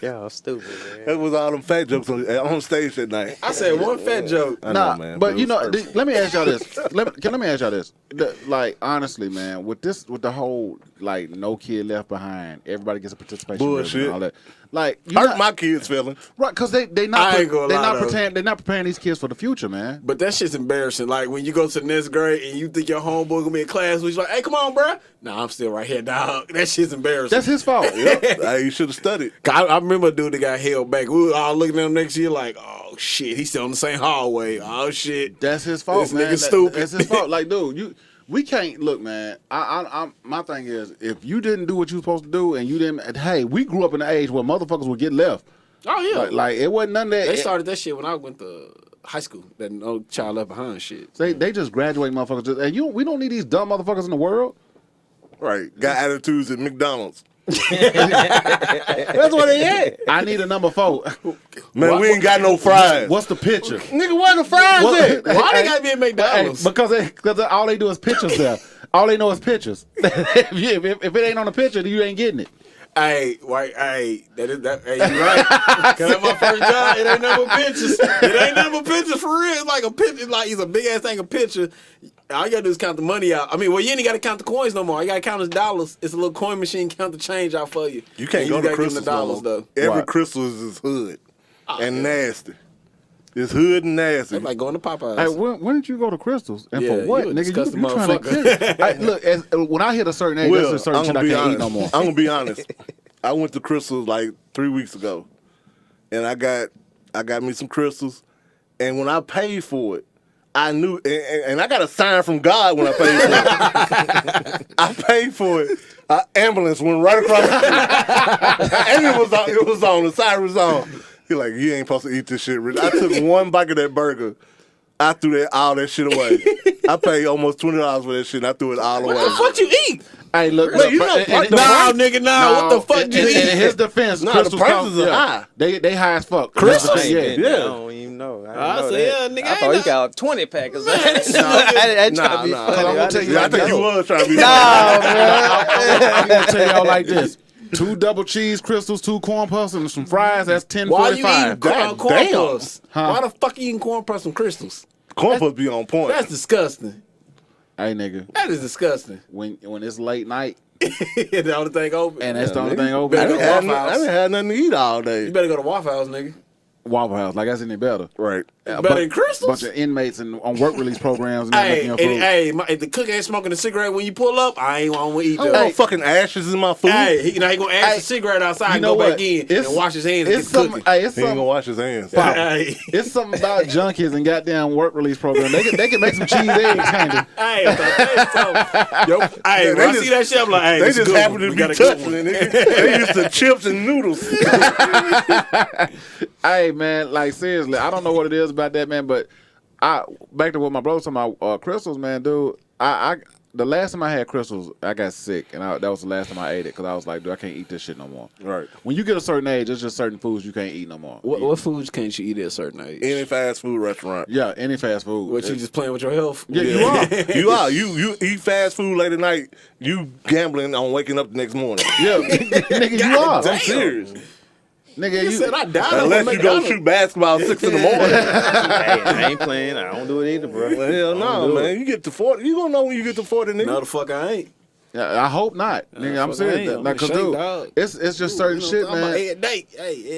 Y'all stupid, man. That was all them fat jokes on stage that night. I said one fat joke. I know, man, but you know, perfect. let me ask y'all this. Let me ask y'all this. Like, honestly, man, with the whole like no kid left behind, everybody gets a participation Bullshit. and all that. Like, hurt my kids' feelings. Right? Because they're not preparing these kids for the future, man. But that shit's embarrassing. Like when you go to the next grade and you think your homeboy gonna be in class, which like, hey, come on, bro. Nah, I'm still right here, dog. That shit's embarrassing. That's his fault. Hey, you should have studied. I remember a dude that got held back. We were all looking at him next year like, oh shit, he's still in the same hallway. Oh shit, that's his fault, this man. Nigga stupid. That's his fault. Like, dude, we can't look, man. My thing is, if you didn't do what you were supposed to do, and you didn't, hey, we grew up in an age where motherfuckers would get left. Oh yeah, like it wasn't none of that. They started that shit when I went to high school. That no child left behind shit. They just graduate motherfuckers, and we don't need these dumb motherfuckers in the world. Right, got attitudes at McDonald's. That's what they had. I need a number 4. Man, we ain't got no fries. What's the picture? Nigga, where the fries at? Why they gotta be at McDonald's? Because all they do is pictures there. All they know is pictures. if it ain't on the picture, then you ain't getting it. Hey, hey, hey, you right. Cause that's my first job. It ain't nothing but pictures. It ain't nothing but pictures for real. It's like a picture. It's a big ass thing of picture. All you gotta do is count the money out. I mean, well, you ain't gotta count the coins no more. All you gotta count is dollars. It's a little coin machine, count the change out for you. You can't go to Crystals dollars though. Every Crystals is hood and nasty. It's hood and nasty. It's like going to Popeyes. Hey, when did you go to Crystals? And for Yeah, what, you a nigga? disgusting You trying to motherfucker. look, when I hit a certain age, there's a certain shit I can't eat no more. I'm gonna be honest. I went to Crystals like 3 weeks ago, and I got me some Crystals, and when I paid for it, I knew, and I got a sign from God when I paid for it. I paid for it. An ambulance went right across the street, and it was on. The siren was on. He like, you ain't supposed to eat this shit, Rich. I took one bite of that burger. I threw all that shit away. I paid almost $20 for that shit, and I threw it all away. What the fuck you eat? Hey, look, you know, nigga, what the fuck you eat? In his defense, the Crystals prices are high. They high as fuck. Crystals? Yeah. I don't even know. I nigga, I thought he got 20 pack or something. I trying to be funny. I'm gonna tell you I think you was trying to be I'm gonna tell y'all like this. 2 double cheese Crystals, 2 corn puffs, and some fries. That's $10.45. Why you eating corn damn. puffs? Why the fuck you eating corn puffs from Crystals? Corn puffs be on point. That's disgusting. Hey, nigga. That is disgusting. When it's late night The only thing open. and that's the only thing open, I Better didn't go to have, Waffle House. I didn't have nothing to eat all day. You better go to Waffle House, nigga. Waffle House, like that's any better. Right. Better than Crystals? Bunch of inmates on work release programs. And Hey, making your food. if the cook ain't smoking a cigarette when you pull up, I ain't want to eat I don't that. want fucking ashes in my food. Hey, he gonna ash the cigarette outside you and know go back what? in It's- and wash his hands and It's get the something. cooking. Hey, it's He ain't gonna something. wash his hands. Hey, It's something about junkies and goddamn work release program. They can make some cheese eggs, kind of. hey, hey, when I see that shit, I'm like, hey, They this just good happen one. to We be got a good touching one. it. They used to chips and noodles. Hey, man, like seriously, I don't know what it is about that, man, but back to what my brother was talking about, Crystals, man, dude. The last time I had Crystals, I got sick, and that was the last time I ate it because I was like, dude, I can't eat this shit no more. Right. When you get a certain age, there's just certain foods you can't eat no more. What foods can't you eat at a certain age? Any fast food restaurant. Yeah, any fast food. What, you just playing with your health? Yeah, you are. You are. You eat fast food late at night. You gambling on waking up the next morning. Yeah, nigga, you are. I'm serious. Nigga, You said I died Unless you go shoot basketball at 6 in the morning. Hey, I ain't playing. I don't do it either, bro. Well, hell no, man. You get to 40. You gonna know when you get to 40, nigga. No, the fuck I ain't. Yeah, I hope not, nigga. I'm fuck I serious. ain't. Like, cause I'm dude, dog. it's just certain shit, man. Every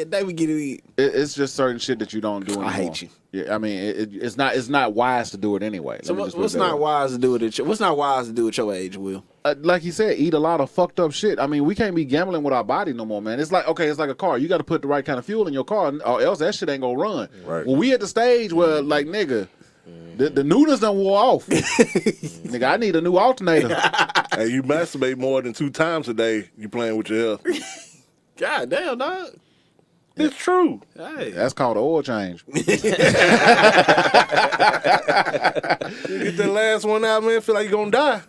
day we get to eat. It's just certain shit that you don't do anymore. I hate you. Yeah, I mean, it's not wise to do it anyway. So Let me just put what's it that not way. wise to do at what's not wise to do at your age, Will? Like you said, eat a lot of fucked up shit. I mean, we can't be gambling with our body no more, man. It's like a car. You got to put the right kind of fuel in your car, or else that shit ain't gonna run. Right. Well, we at the stage where, like, nigga, The newness done wore off. Nigga, I need a new alternator. Hey, you masturbate more than 2 times a day, you playing with your health. God damn, dog. It's true. Hey. That's called an oil change. You get that last one out, man, feel like you're gonna die.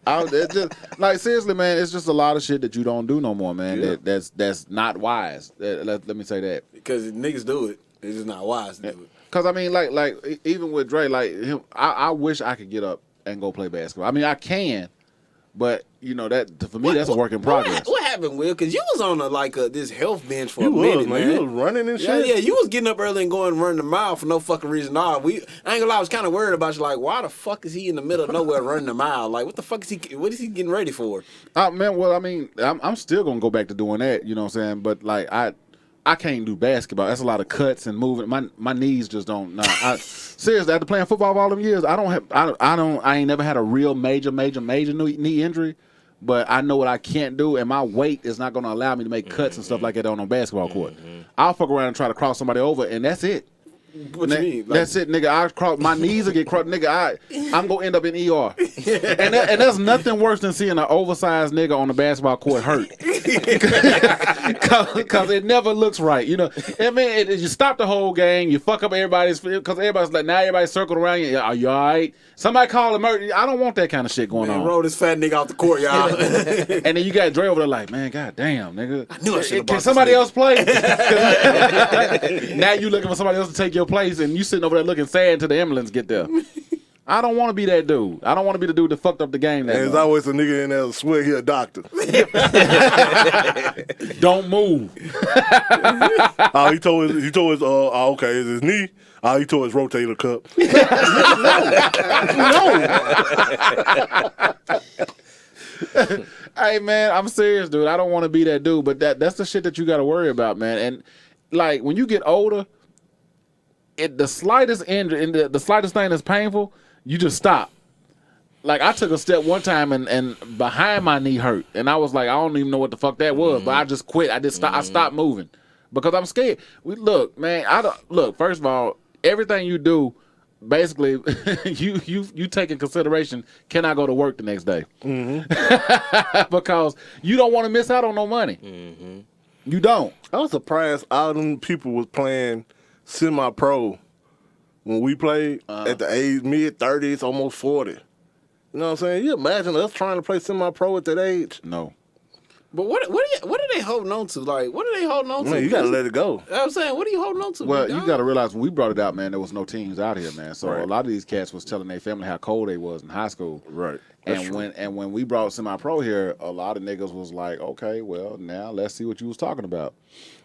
It's just, like, seriously, man, it's just a lot of shit that you don't do no more, man. Yeah. That's not wise. Let me say that. Because niggas do it. It's just not wise to do it. Because, I mean, like even with Dre, like, him, I wish I could get up and go play basketball. I mean, I can, but, you know, that for me, that's a work in progress. What happened, Will? Because you was on this health bench for You a minute, was, man. You was running and shit. Yeah, you was getting up early and going running the mile for no fucking reason. Nah, I ain't gonna lie, I was kind of worried about you. Like, why the fuck is he in the middle of nowhere running the mile? Like, what the fuck is he? What is he getting ready for? Man, well, I mean, I'm still gonna go back to doing that. You know what I'm saying? But like, I can't do basketball. That's a lot of cuts and moving. My knees just don't. Nah, seriously, after playing football for all them years, I ain't never had a real major knee injury. But I know what I can't do, and my weight is not going to allow me to make cuts and stuff like that on a basketball court. I'll fuck around and try to cross somebody over, and that's it. What you mean? That's it, nigga. I cross my knees will get crossed, nigga. I'm gonna end up in ER, and that's nothing worse than seeing an oversized nigga on the basketball court hurt, because it never looks right. You know, I mean, you stop the whole game, you fuck up everybody's, because everybody's like, now everybody's circled around you. Are you all right? Somebody call emergency. I don't want that kind of shit going on. Roll this fat nigga off the court, y'all. And then you got Dre over there like, man, god damn, nigga. I knew I should have Can somebody else play? Now you looking for somebody else to take your place, and you sitting over there looking sad until the ambulance get there. I don't want to be that dude. I don't want to be the dude that fucked up the game. There's always a nigga in there that swear he a doctor. Don't move. He told his okay, is his knee. He tore his rotator cuff. No. Hey man, I'm serious, dude. I don't want to be that dude, but that's the shit that you got to worry about, man. And like when you get older, the slightest injury and the slightest thing that's painful, you just stop. Like I took a step one time and behind my knee hurt, and I was like, I don't even know what the fuck that was, but I just quit. I stopped moving because I'm scared. Look, man. First of all, everything you do, basically, you take in consideration, can I go to work the next day? Because you don't want to miss out on no money. You don't. I was surprised all them people was playing semi-pro when we played at the age mid-30s, almost 40. You know what I'm saying? You imagine us trying to play semi-pro at that age? No. But what are they holding on to? Like, what are they holding on to? Man, you got to let it go. I'm saying, what are you holding on to? Well, you got to realize when we brought it out, man, there was no teams out here, man. So a lot of these cats was telling their family how cold they was in high school. Right. And when we brought semi-pro here, a lot of niggas was like, okay, well, now let's see what you was talking about.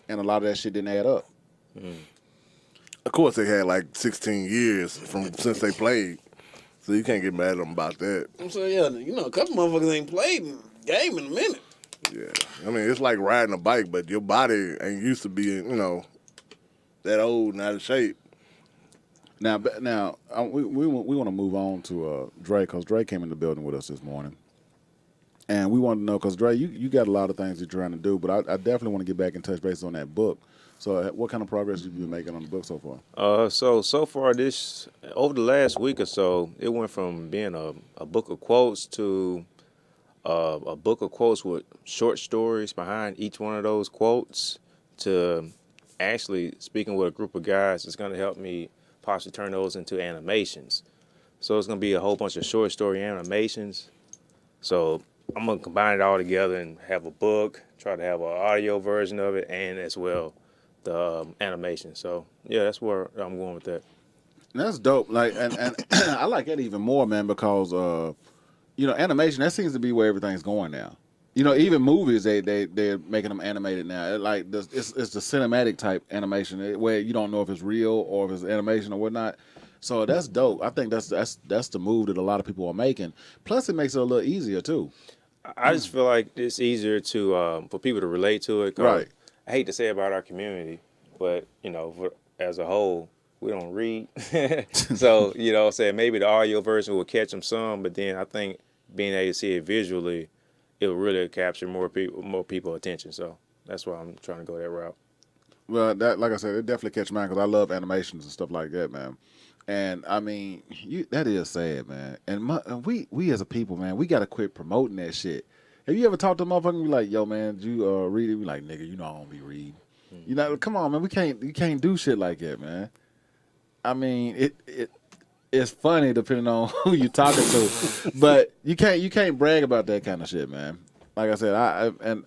And a lot of that shit didn't add up. Of course, they had like 16 years since they played. So you can't get mad at them about that. I'm saying, yeah, you know, a couple motherfuckers ain't played in game in a minute. Yeah. I mean, it's like riding a bike, but your body ain't used to being, you know, that old and out of shape. Now, we want to move on to Dre, because Dre came in the building with us this morning. And we want to know, because Dre, you got a lot of things you're trying to do, but I definitely want to get back and touch base on that book. So what kind of progress have you been making on the book so far? So far over the last week or so, it went from being a book of quotes to a book of quotes with short stories behind each one of those quotes to actually speaking with a group of guys that's going to help me possibly turn those into animations. So it's going to be a whole bunch of short story animations. So I'm going to combine it all together and have a book, try to have an audio version of it, and as well the animation. So yeah, that's where I'm going with that. That's dope. Like, and I like that even more, man, because you know, animation, that seems to be where everything's going now. You know, even movies, they're making them animated now. It's the cinematic type animation where you don't know if it's real or if it's animation or whatnot. So that's dope. I think that's the move that a lot of people are making. Plus, it makes it a little easier too. I just feel like it's easier to for people to relate to it. Right. I hate to say about our community, but you know, as a whole, we don't read. So you know, saying maybe the audio version will catch them some, but then I think being able to see it visually, it will really capture more people attention. So that's why I'm trying to go that route. Well, like I said, it definitely catch mine because I love animations and stuff like that, man. And I mean, that is sad, man. And we as a people, man, we gotta quit promoting that shit. Have you ever talked to a motherfucker and be like, yo, man, did you read it? Be like, nigga, you know I don't be reading. You know, come on, man, you can't do shit like that, man. I mean, it's funny depending on who you're talking to, but you can't brag about that kind of shit, man. Like I said, and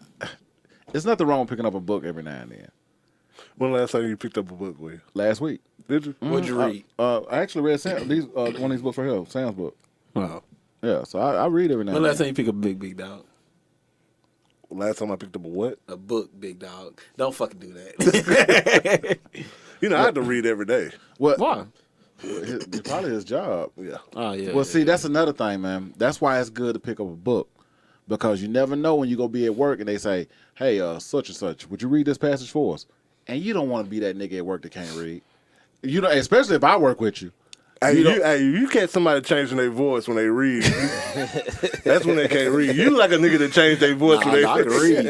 there's nothing wrong with picking up a book every now and then. When last time you picked up a book, Will? Last week. Did you? What'd you read? I actually read one of these books right here, Sam's book. Oh. Yeah, so I read every now When and last then. time you pick up a big dog? Last time I picked up a what? A book, big dog. Don't fucking do that. You know, I had to read every day. What? Why? It's probably his job. Yeah. Oh, yeah. Well, see, that's another thing, man. That's why it's good to pick up a book. Because you never know when you go be at work and they say, hey, such and such, would you read this passage for us? And you don't want to be that nigga at work that can't read. You know, especially if I work with you. You catch somebody changing their voice when they read. That's when they can't read. You like a nigga that changed their voice when they I can read.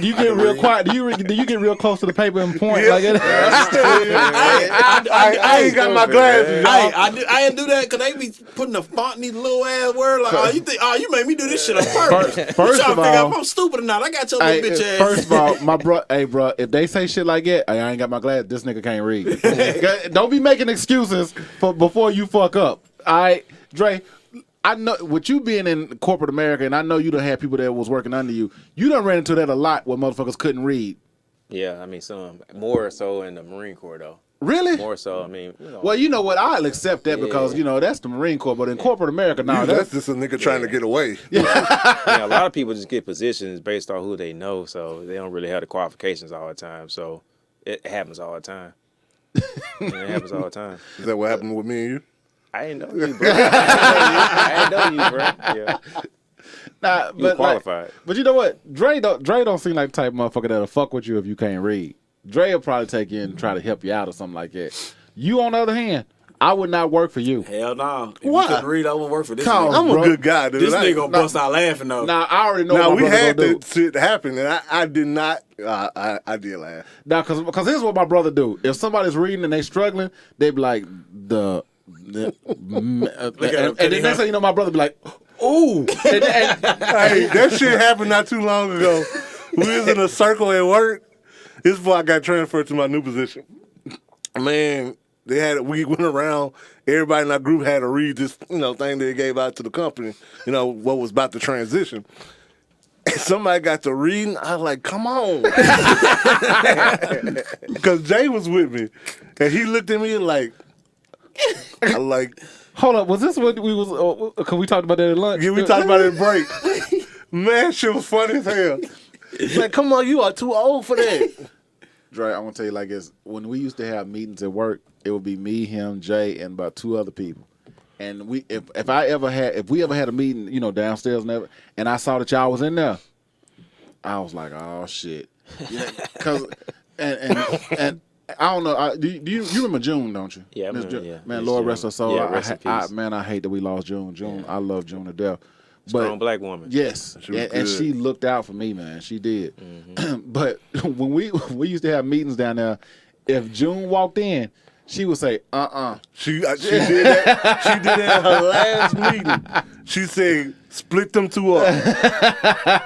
Do you get real quiet? Do you get real close to the paper and point like it? I ain't got my glasses. I didn't do that because they be putting the font in these little ass words. Like, you made me do this shit on purpose. First you of trying to figure out all, if I'm stupid or not. I got your little bitch ass. First of all, hey, bro, if they say shit like that, I ain't got my glasses. This nigga can't read. Don't be making excuses before you fuck up. All right, Dre, I know with you being in corporate America, and I know you done had people that was working under you. You done ran into that a lot where motherfuckers couldn't read. Yeah, I mean, some more so in the Marine Corps though. Really? More so, I mean. Well, you know what? I'll accept that because that's the Marine Corps, but in corporate America, now that's just a nigga trying to get away. Yeah, a lot of people just get positions based on who they know, so they don't really have the qualifications all the time. So it happens all the time. It happens all the time. Is that what happened with me and you? I ain't know you, bro. I ain't know you, bro. Yeah. Nah, you qualified. But you know what? Dre don't seem like the type of motherfucker that'll fuck with you if you can't read. Dre will probably take you and try to help you out or something like that. You, on the other hand, I would not work for you. Hell no. If Why? you couldn't read, I wouldn't work for this nigga. I'm a good guy, dude. This nigga gonna bust out laughing though. Now I already know. Now what my we brother had gonna do. that shit happen, and I did not. I did laugh. Now, because here's what my brother do. If somebody's reading and they struggling, they be like and then next thing you know, my brother be like, "Ooh!" Hey, that shit happened not too long ago. We was in a circle at work. This is before I got transferred to my new position. Man, we went around. Everybody in our group had to read this, thing they gave out to the company. What was about to transition. And somebody got to reading. I was like, "Come on," because Jay was with me, and he looked at me like, Hold up, was this what we was? Cause we talked about that at lunch. Yeah, we talked about it at break. Man, shit was funny as hell. Like, come on, you are too old for that. Dre, I'm gonna tell you like this: when we used to have meetings at work, it would be me, him, Jay, and about two other people. And if we ever had a meeting, downstairs and I saw that y'all was in there, I was like, oh shit, cause and I don't know. Do you remember June? Don't you? Yeah, Man, Miss Lord June. rest her soul. Yeah, rest in peace. I hate that we lost June. June, I love June to death. Strong black woman. Yes, and she looked out for me, man. She did. Mm-hmm. But when we used to have meetings down there, if June walked in, she would say, She did that. She did that in her last meeting. She said, "Split them two up."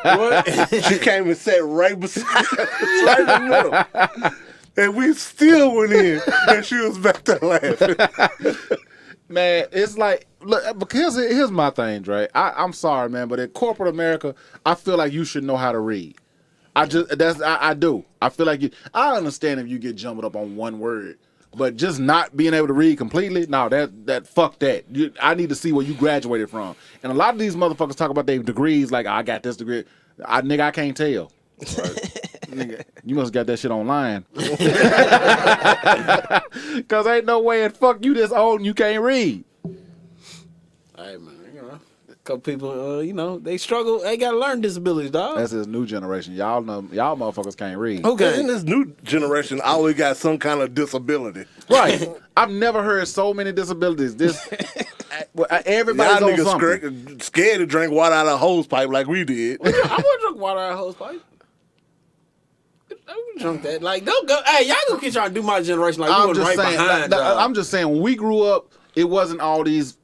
What? She came and sat right beside us, right in the middle. And we still went in, and she was back there laughing. Man, it's like, look, because here's my thing, Dre. I'm sorry, man, but in corporate America, I feel like you should know how to read. I do. I feel like I understand if you get jumbled up on one word, but just not being able to read completely, no, that fuck that. I need to see where you graduated from. And a lot of these motherfuckers talk about their degrees, like, I got this degree. Nigga, I can't tell. Right. Nigga, you must got that shit online. Cause ain't no way in fuck you this old and you can't read. Hey man, a couple people, they struggle. They gotta learn disabilities, dog. That's this new generation. Y'all motherfuckers can't read. Okay, in this new generation, always got some kind of disability. Right. I've never heard so many disabilities. Everybody's Y'all on something. niggas scared to drink water out of a hose pipe like we did. I wouldn't drink water out of a hose pipe. Don't drunk that. Like, don't go. Hey, y'all gonna keep trying to do my generation like we I'm was just right saying. behind. y'all. I'm just saying. When we grew up, it wasn't all these.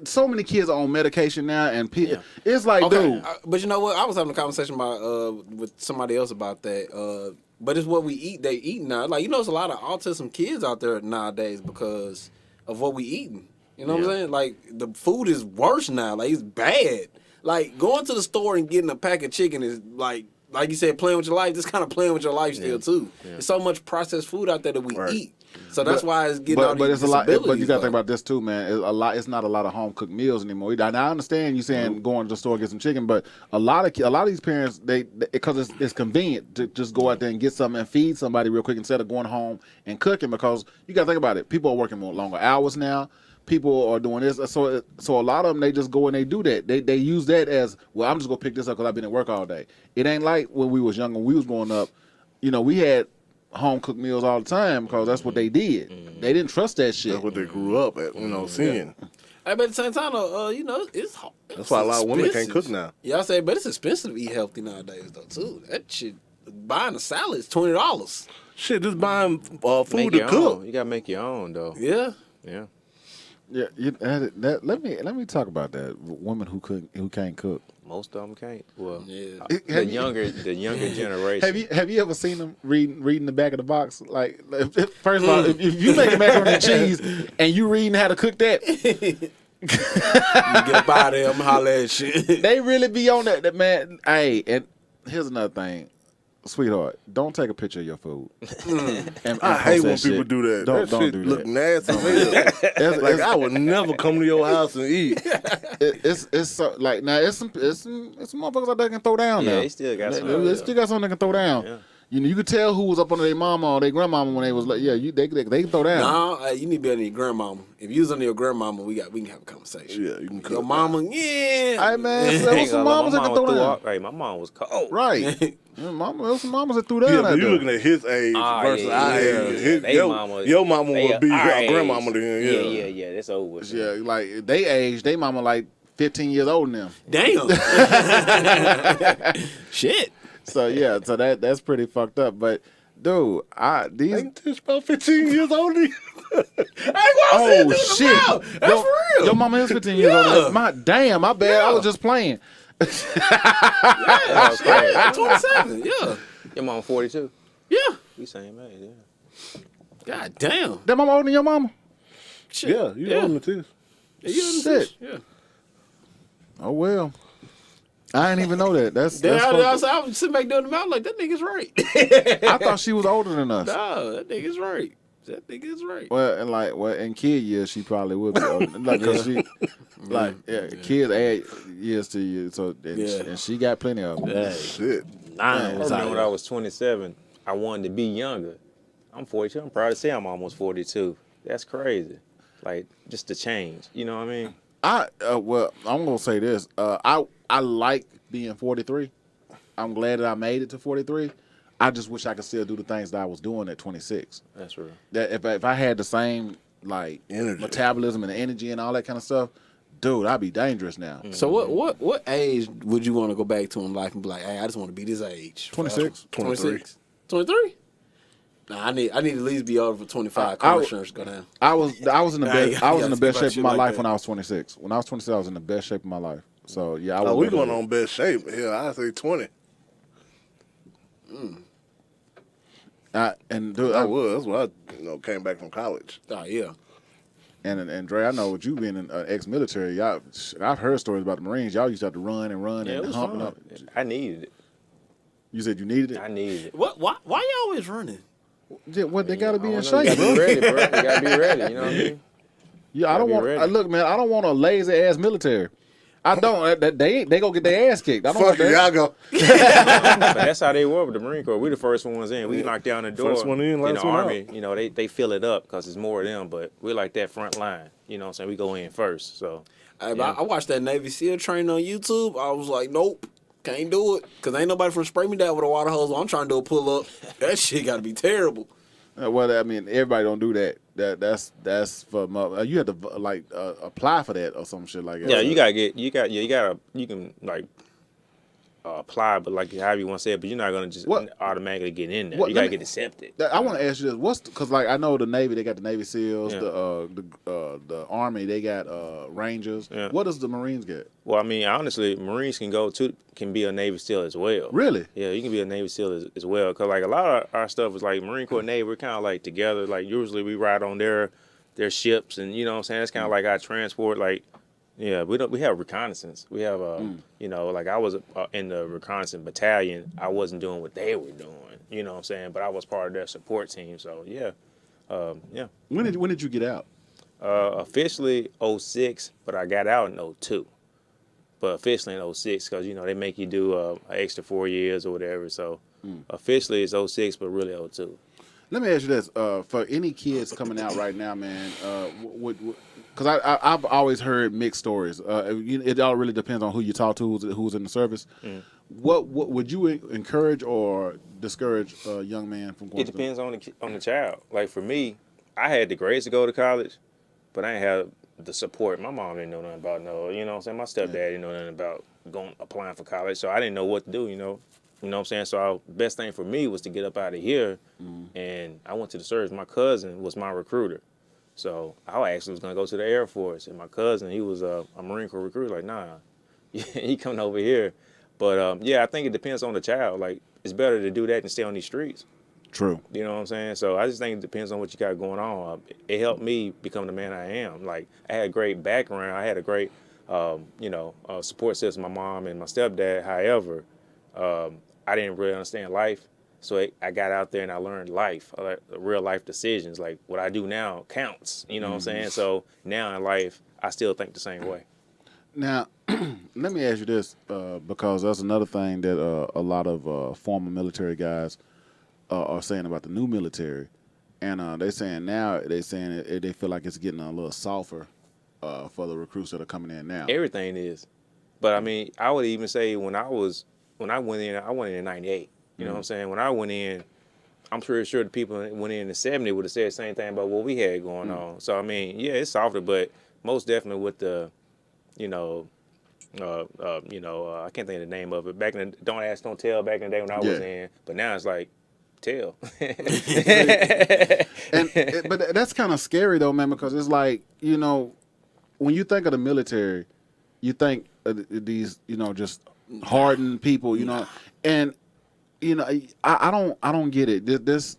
So many kids are on medication now, and it's like, dude. But you know what? I was having a conversation about with somebody else about that. But it's what we eat. They eat now. Like, you know, there's a lot of autism kids out there nowadays because of what we eating. You know what I'm saying? Like, the food is worse now. Like, it's bad. Like, going to the store and getting a pack of chicken is like you said, playing with your life. Just kind of playing with your life still too. There's so much processed food out there that we eat. So that's why it's getting all these it's a lot. disabilities, But you got to think about this too, man. It's not a lot of home cooked meals anymore. And I understand you saying going to the store and get some chicken, but a lot of these parents because it's convenient to just go out there and get something and feed somebody real quick instead of going home and cooking. Because you got to think about it. People are working more longer hours now. People are doing this, so a lot of them, they just go and they do that. They use that as, well, I'm just gonna pick this up because I've been at work all day. It ain't like when we was young, when we was growing up. You know, we had home cooked meals all the time because that's what they did. They didn't trust that shit. That's what they grew up at, seeing. Hey, but at the same time, though, you know, it's that's why a lot of women can't cook now. Yeah, I say, but it's expensive to eat healthy nowadays, though, too. That shit, buying a salad is $20. Shit, just buying food Make to your cook. own. You gotta make your own though. Yeah. Yeah. Yeah, let me talk about that. Women who can't cook. Most of them can't. Well, Yeah. the younger generation. Have you ever seen them reading the back of the box? Like, first of all, if you make macaroni and cheese and you reading how to cook that, You get by there, I'm holler at shit. they really be on that man. Hey, and here's another thing. Sweetheart, don't take a picture of your food. And I hate when post people shit. do that. Don't shit do look that. nasty as hell. Like, I would never come to your house and eat. It's so, like, now it's some motherfuckers out there that can throw down now. Yeah, they still got some. They still got something they can throw down. Yeah. You know, you could tell who was up under their mama or their grandmama when they was like, they can throw down. No, you need to be under your grandmama. If you was under your grandmama, we can have a conversation. Yeah, you can cook. Your mama, yeah. Hey man, there was some mamas that can throw down. Hey, my mom was cold. Right. There was some mamas that threw down. Yeah, but out you there. looking at his age versus our age. Your mama would be our grandmama then. Yeah, that's over. Yeah, like they age, they mama like 15 years older than them. Damn. Shit. So that's pretty fucked up. But dude, these just about 15 years older. Oh shit! That's for real. Your mama is 15 years old. My bad. I was just playing. Yeah, 27. Yeah. Your mom 42. Yeah. We same age. Yeah. God damn. That mama older than your mama? Shit. Yeah, you older than this. Yeah, you Shit. Yeah. Oh well. I didn't even know that. That's I was sitting back doing the mouth like that nigga's right. I thought she was older than us. No, that nigga's right. That nigga's right. Well, in kid years she probably would be older. Like, cause she, kids add years to you, so and she got plenty of them. Yeah, shit. I remember when I was 27, I wanted to be younger. I'm 42. I'm proud to say I'm almost 42. That's crazy. Like, just the change. You know what I mean? I'm gonna say this. I like being 43. I'm glad that I made it to 43. I just wish I could still do the things that I was doing at 26. That's real. That if I had the same energy, metabolism and energy and all that kind of stuff, dude, I'd be dangerous now. So what age would you want to go back to in life and be like, hey, I just want to be this age? 26. 26. 23? Nah, I need at least be over for 25. Car insurance go down. I was in the best shape of my life that. when I was 26. When I was 26, I was in the best shape of my life. So yeah, we going on best shape. Yeah, I say 20. Dude, I was. That's when I came back from college. Oh yeah. And Dre, I know with you being an ex-military, I've heard stories about the Marines. Y'all used to have to run and hump and up. I needed it. You said you needed it? I needed it. What? Why you always running? Yeah, they got to be in You shape, gotta bro. be ready, bro. You gotta be ready. You know what I mean? Yeah, I don't want. Look, man, I don't want a lazy ass military. I don't. They go get their ass kicked. I don't Fuck want it, that. y'all go. But that's how they were with the Marine Corps. We the first ones in. We knocked down the door. First one in, last the one out. Army, you know, they fill it up because it's more of them. But we're like that front line. You know what I'm saying? We go in first. So I watched that Navy SEAL training on YouTube. I was like, nope. Can't do it. Because ain't nobody from spray me down with a water hose while I'm trying to do a pull-up. That shit got to be terrible. Well, I mean, everybody don't do that. That's for you have to apply for that or some shit like that. yeah, you can apply, but like however you want to say it, but you're not gonna just automatically get in there. What- You let gotta me- get accepted. I want to ask you this: because like I know the Navy, they got the Navy SEALs, Yeah. the Army, they got Rangers. Yeah. What does the Marines get? Well, I mean, honestly, Marines can be a Navy SEAL as well. Really? Yeah, you can be a Navy SEAL as well. Cause like a lot of our stuff is like Marine Corps, Navy. We're kind of like together. Like usually we ride on their ships, and you know what I'm saying. It's kind of like our transport. Like, yeah, we have reconnaissance. We have you know, like I was in the reconnaissance battalion. I wasn't doing what they were doing. You know what I'm saying? But I was part of their support team. So yeah, yeah. When did you get out? Officially 06, but I got out in 02. But officially in 06, because, you know, they make you do an extra 4 years or whatever. So officially it's 06, but really 02. Let me ask you this: for any kids coming out right now, man, because I've always heard mixed stories. It all really depends on who you talk to, who's in the service. What would you encourage or discourage a young man from going? It depends on the child. Like for me, I had the grades to go to college, but I didn't have the support. My mom didn't know nothing about you know what I'm saying? My stepdad didn't know nothing about applying for college, so I didn't know what to do, you know. You know what I'm saying? So the best thing for me was to get up out of here, and I went to the service. My cousin was my recruiter. So I actually was going to go to the Air Force, and my cousin, he was a Marine Corps recruiter. Like, nah, he coming over here. But, yeah, I think it depends on the child. Like, it's better to do that than stay on these streets. True. You know what I'm saying? So I just think it depends on what you got going on. It helped me become the man I am. Like, I had a great background. I had a great, you know, support system, my mom and my stepdad. However, I didn't really understand life. So I got out there and I learned life, real life decisions. Like what I do now counts, you know what I'm saying? So now in life, I still think the same way. Now, let me ask you this, because that's another thing that a lot of former military guys are saying about the new military. And they feel like it's getting a little softer for the recruits that are coming in now. Everything is. But I mean, I would even say when I went in 98. You know what I'm saying? When I went in, I'm pretty sure the people that went in the 70 would have said the same thing about what we had going on. So, I mean, yeah, it's softer, but most definitely with the, you know, I can't think of the name of it. Back in the Don't Ask, Don't Tell back in the day when I was in. But now it's like, tell. But that's kind of scary, though, man, because it's like, you know, when you think of the military, you think of these, you know, just hardened people, you know, and you know, I don't get it. This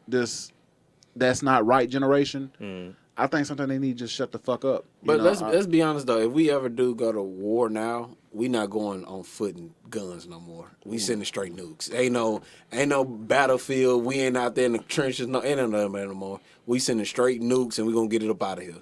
that's not right generation. I think sometimes they need to just shut the fuck up. But let's be honest though. If we ever do go to war now, we not going on foot and guns no more. We sending straight nukes. Ain't no battlefield. We ain't out there in the trenches. No, ain't none of that no more. We sending straight nukes and we gonna get it up out of here.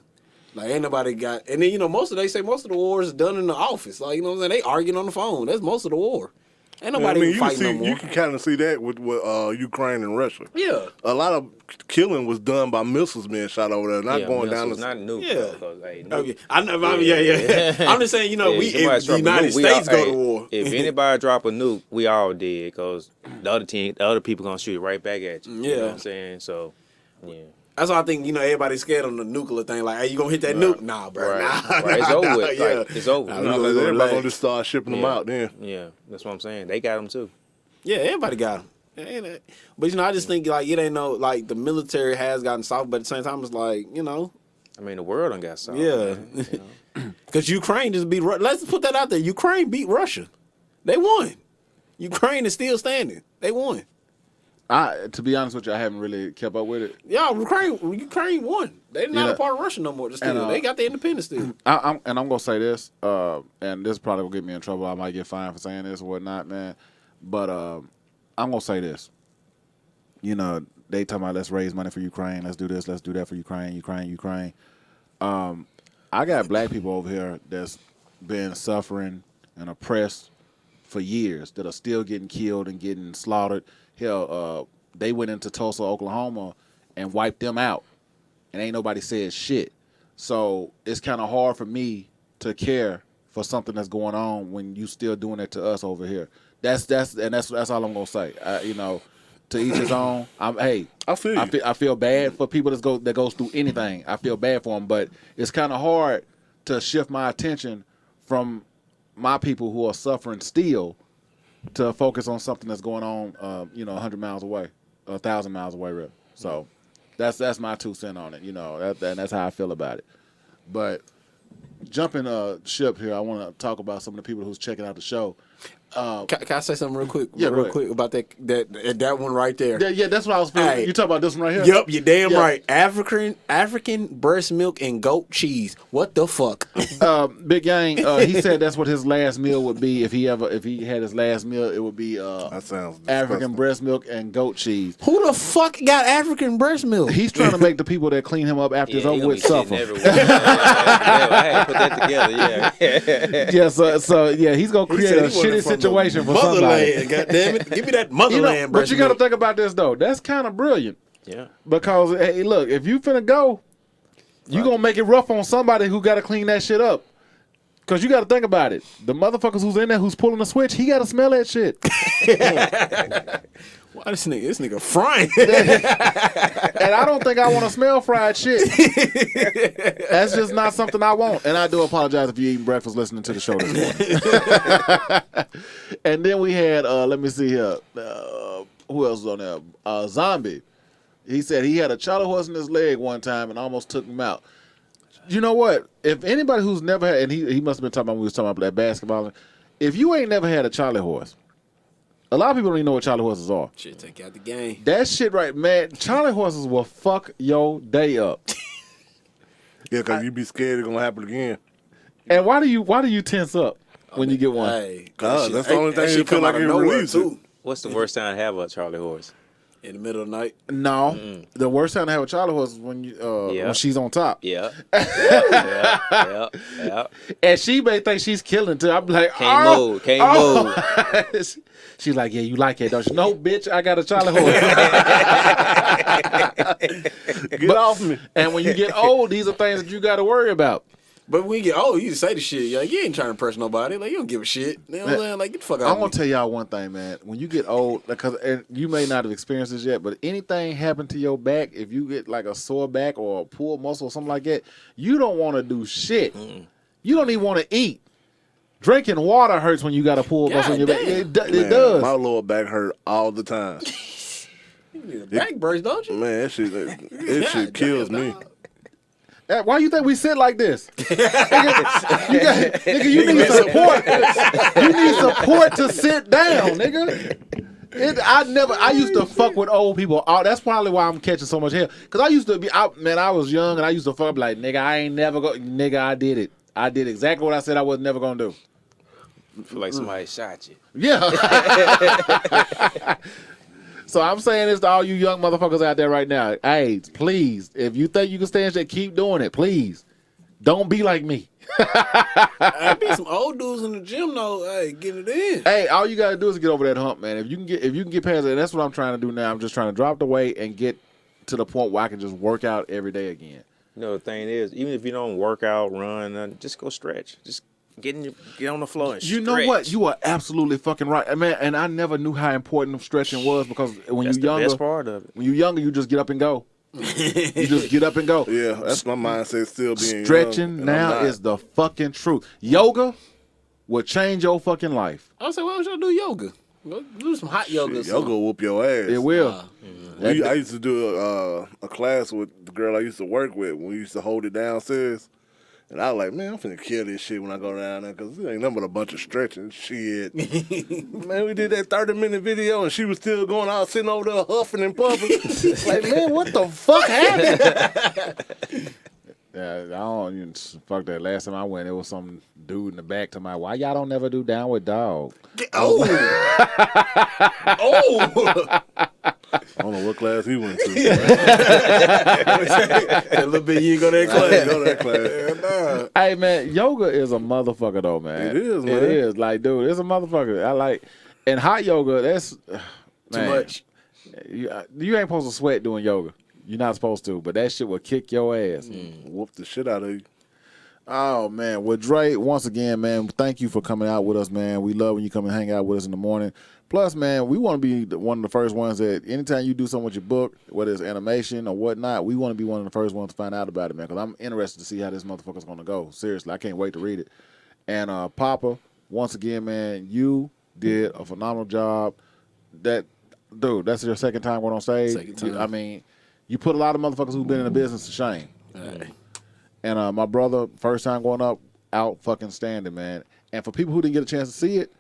Like ain't nobody got. And then you know they say most of the war is done in the office. Like you know what I'm saying? They arguing on the phone. That's most of the war. Ain't nobody fighting no more. You can kind of see that with Ukraine and Russia. Yeah. A lot of killing was done by missiles being shot over there, not going down the... not nukes. Yeah. Okay. I know. I'm just saying, you know, if the United States go to war. If anybody drop a nuke, we all dead because the other people going to shoot it right back at you. Yeah. You know what I'm saying? So, yeah. That's why I think, you know, everybody's scared on the nuclear thing. Like, hey, you gonna hit that nuke? Nah, bro. Right. Nah, right. It's over with. Like, it's over. Everybody gonna just start shipping them out then. Yeah, that's what I'm saying. They got them too. Yeah, everybody got them. But, you know, I just think, like, it ain't no, like, the military has gotten soft, but at the same time, it's like, you know. I mean, the world done got soft. Yeah. Because Ukraine just beat Russia. Let's put that out there. Ukraine beat Russia. They won. Ukraine is still standing. They won. To be honest with you, I haven't really kept up with it. Yeah, Ukraine won. They're not a part of Russia no more. They got their independence still. I'm gonna say this, and this probably will get me in trouble. I might get fined for saying this or whatnot, man. But I'm gonna say this. You know, they talking about let's raise money for Ukraine, let's do this, let's do that for Ukraine. I got black people over here that's been suffering and oppressed for years that are still getting killed and getting slaughtered. Hell, they went into Tulsa, Oklahoma, and wiped them out, and ain't nobody said shit. So it's kind of hard for me to care for something that's going on when you still doing it to us over here. That's all I'm gonna say. You know, to each his own. I feel bad for people that goes through anything. I feel bad for them, but it's kind of hard to shift my attention from my people who are suffering still to focus on something that's going on, 100 miles away, 1,000 miles away, really. So that's my 2 cents on it. That's how I feel about it. But jumping ship here, I want to talk about some of the people who's checking out the show. Can I say something real quick? Yeah, real quick about that one right there. Yeah, that's what I was feeling. Hey. You talking about this one right here? Yep, you're damn right. African breast milk and goat cheese. What the fuck? Big Gang, he said that's what his last meal would be if he had his last meal. It would be that sounds African breast milk and goat cheese. Who the fuck got African breast milk? He's trying to make the people that clean him up after his over with suffer. I had to put that together. Yeah. So he's gonna create a shitty situation for somebody. Motherland, goddammit. Give me that motherland breast But you got to milk. think about this though. That's kind of brilliant. Yeah. Because hey, look, if you finna go, you gonna make it rough on somebody who got to clean that shit up. Cause you got to think about it. The motherfuckers who's in there, who's pulling the switch, he got to smell that shit. Why this nigga frying? And I don't think I want to smell fried shit. That's just not something I want. And I do apologize if you're eating breakfast listening to the show this morning. And then we had, let me see here, who else was on there? Zombie. He said he had a charley horse in his leg one time and almost took him out. You know what? If anybody who's never had, and he must have been talking about when we was talking about that basketball, if you ain't never had a charley horse, a lot of people don't even know what charley horses are. Shit, take out the game. That shit right, man. Charley horses will fuck your day up. Yeah, because you be scared it's going to happen again. And why do you tense up when you get one? Hey, that's the only thing you feel like you release it. What's the worst time to have a charley horse? In the middle of the night? No. The worst time to have a charley horse is when when she's on top. Yeah. Yeah. And she may think she's killing too. I'm like, Can't move. She's like, yeah, you like it, don't you? No, bitch, I got a charley horse. Get off me. And when you get old, these are things that you got to worry about. But when you get old, you just say the shit. Like, you ain't trying to impress nobody. Like, you don't give a shit. You know what I'm saying? Like, get the fuck out I'm of going me. to tell y'all one thing, man. When you get old, and you may not have experienced this yet, but anything happen to your back, if you get like a sore back or a pulled muscle or something like that, you don't want to do shit. You don't even want to eat. Drinking water hurts when you got a pulled muscle in your back. It does. My lower back hurt all the time. You need a back brace, don't you? Man, that shit kills me. Why you think we sit like this? Nigga, you need support. You need support to sit down, nigga. I used to fuck with old people. That's probably why I'm catching so much hell. Cause I used to be, I was young and I used to fuck like, nigga, I ain't never go. Nigga, I did it. I did exactly what I said I was never gonna do. I feel like somebody shot you. Yeah. So I'm saying this to all you young motherfuckers out there right now. Hey, please, if you think you can stand shit, keep doing it. Please. Don't be like me. I be some old dudes in the gym though. Hey, get it in. Hey, all you gotta do is get over that hump, man. If you can get past it, that's what I'm trying to do now. I'm just trying to drop the weight and get to the point where I can just work out every day again. You know, the thing is, even if you don't work out, run, just go stretch. Just get on the floor and stretch. You know what? You are absolutely fucking right, man. And I never knew how important stretching was because when That's you're the younger, best part of it. when you're younger, you just get up and go. You just get up and go. Yeah, that's my mindset still being Stretching young, now is the fucking truth. Yoga will change your fucking life. I say, why don't y'all do yoga? Go do some hot yoga. Yoga will whoop your ass. It will. I used to do a class with the girl I used to work with when we used to hold it downstairs. And I was like, man, I'm finna kill this shit when I go down there because it ain't nothing but a bunch of stretching shit. Man, we did that 30-minute video and she was still going out sitting over there huffing and puffing. Like, man, what the fuck happened? Yeah, I don't even fuck that. Last time I went, there was some dude in the back to my, why y'all don't never do down with dog? Oh. I don't know what class he went to. A little bit you ain't go to that class. Go to that class. Hey, man, yoga is a motherfucker, though, man. It is, man. It is. Like, dude, it's a motherfucker. I like, and hot yoga, that's, Too man, much. You ain't supposed to sweat doing yoga. You're not supposed to, but that shit will kick your ass. Whoop the shit out of you. Oh, man. Well, Dre, once again, man, thank you for coming out with us, man. We love when you come and hang out with us in the morning. Plus, man, we want to be one of the first ones that anytime you do something with your book, whether it's animation or whatnot, we want to be one of the first ones to find out about it, man, because I'm interested to see how this motherfucker's going to go. Seriously, I can't wait to read it. And Papa, once again, man, you, did a phenomenal job. Dude, that's your second time going on stage. Second time. I mean, you put a lot of motherfuckers who've been in the business to shame. And my brother, first time going up, out fucking standing, man. And for people who didn't get a chance to see it,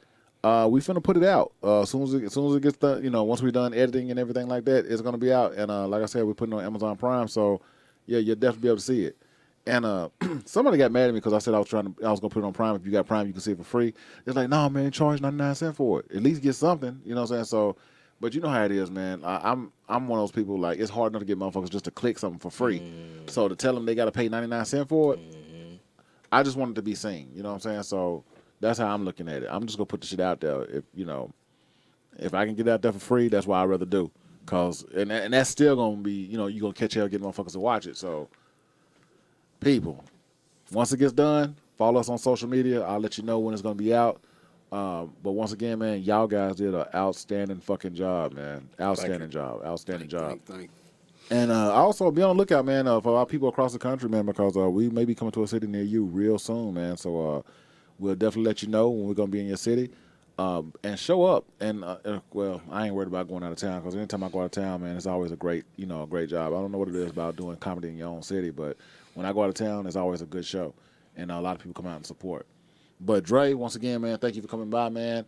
we finna put it out. As soon as it gets done, once we're done editing and everything like that, it's gonna be out. And like I said, we're putting it on Amazon Prime, so yeah, you'll definitely be able to see it. And somebody got mad at me because I said I was gonna put it on Prime. If you got Prime, you can see it for free. It's like, no, man, charge 99 cents for it. At least get something. You know what I'm saying? So, but you know how it is, man. I'm one of those people, like, it's hard enough to get motherfuckers just to click something for free. So to tell them they got to pay 99 cents for it, I just want it to be seen. You know what I'm saying? So that's how I'm looking at it. I'm just gonna put the shit out there. If I can get it out there for free, that's what I'd rather do. And that's still gonna be, you're gonna catch hell getting motherfuckers to watch it. So people, once it gets done, follow us on social media. I'll let you know when it's gonna be out. But once again, man, y'all guys did an outstanding fucking job, man. Outstanding job. Thank you. And also be on the lookout, man, for our people across the country, man, because we may be coming to a city near you real soon, man. So we'll definitely let you know when we're gonna be in your city. And show up. And well, I ain't worried about going out of town, because anytime I go out of town, man, it's always a great job. I don't know what it is about doing comedy in your own city, but when I go out of town, it's always a good show, and a lot of people come out and support. But Dre, once again, man, thank you for coming by, man.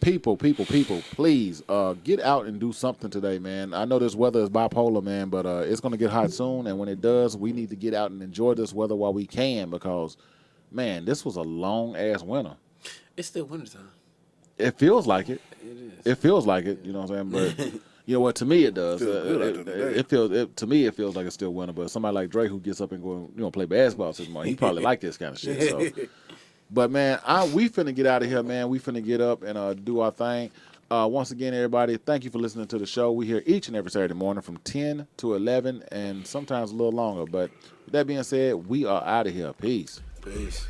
People, please get out and do something today, man. I know this weather is bipolar, man, but it's gonna get hot soon, and when it does, we need to get out and enjoy this weather while we can, because, man, this was a long ass winter. It's still wintertime. It feels like it. It is. It feels like it. You know what I'm saying? But you know what? To me, it does. To me, it feels like it's still winter. But somebody like Drake, who gets up and go, play basketball this morning, he probably like this kind of shit. So. But man, we finna get out of here, man. We finna get up and do our thing. Once again, everybody, thank you for listening to the show. We here each and every Saturday morning from 10 to 11, and sometimes a little longer. But with that being said, we are out of here. Peace. Peace.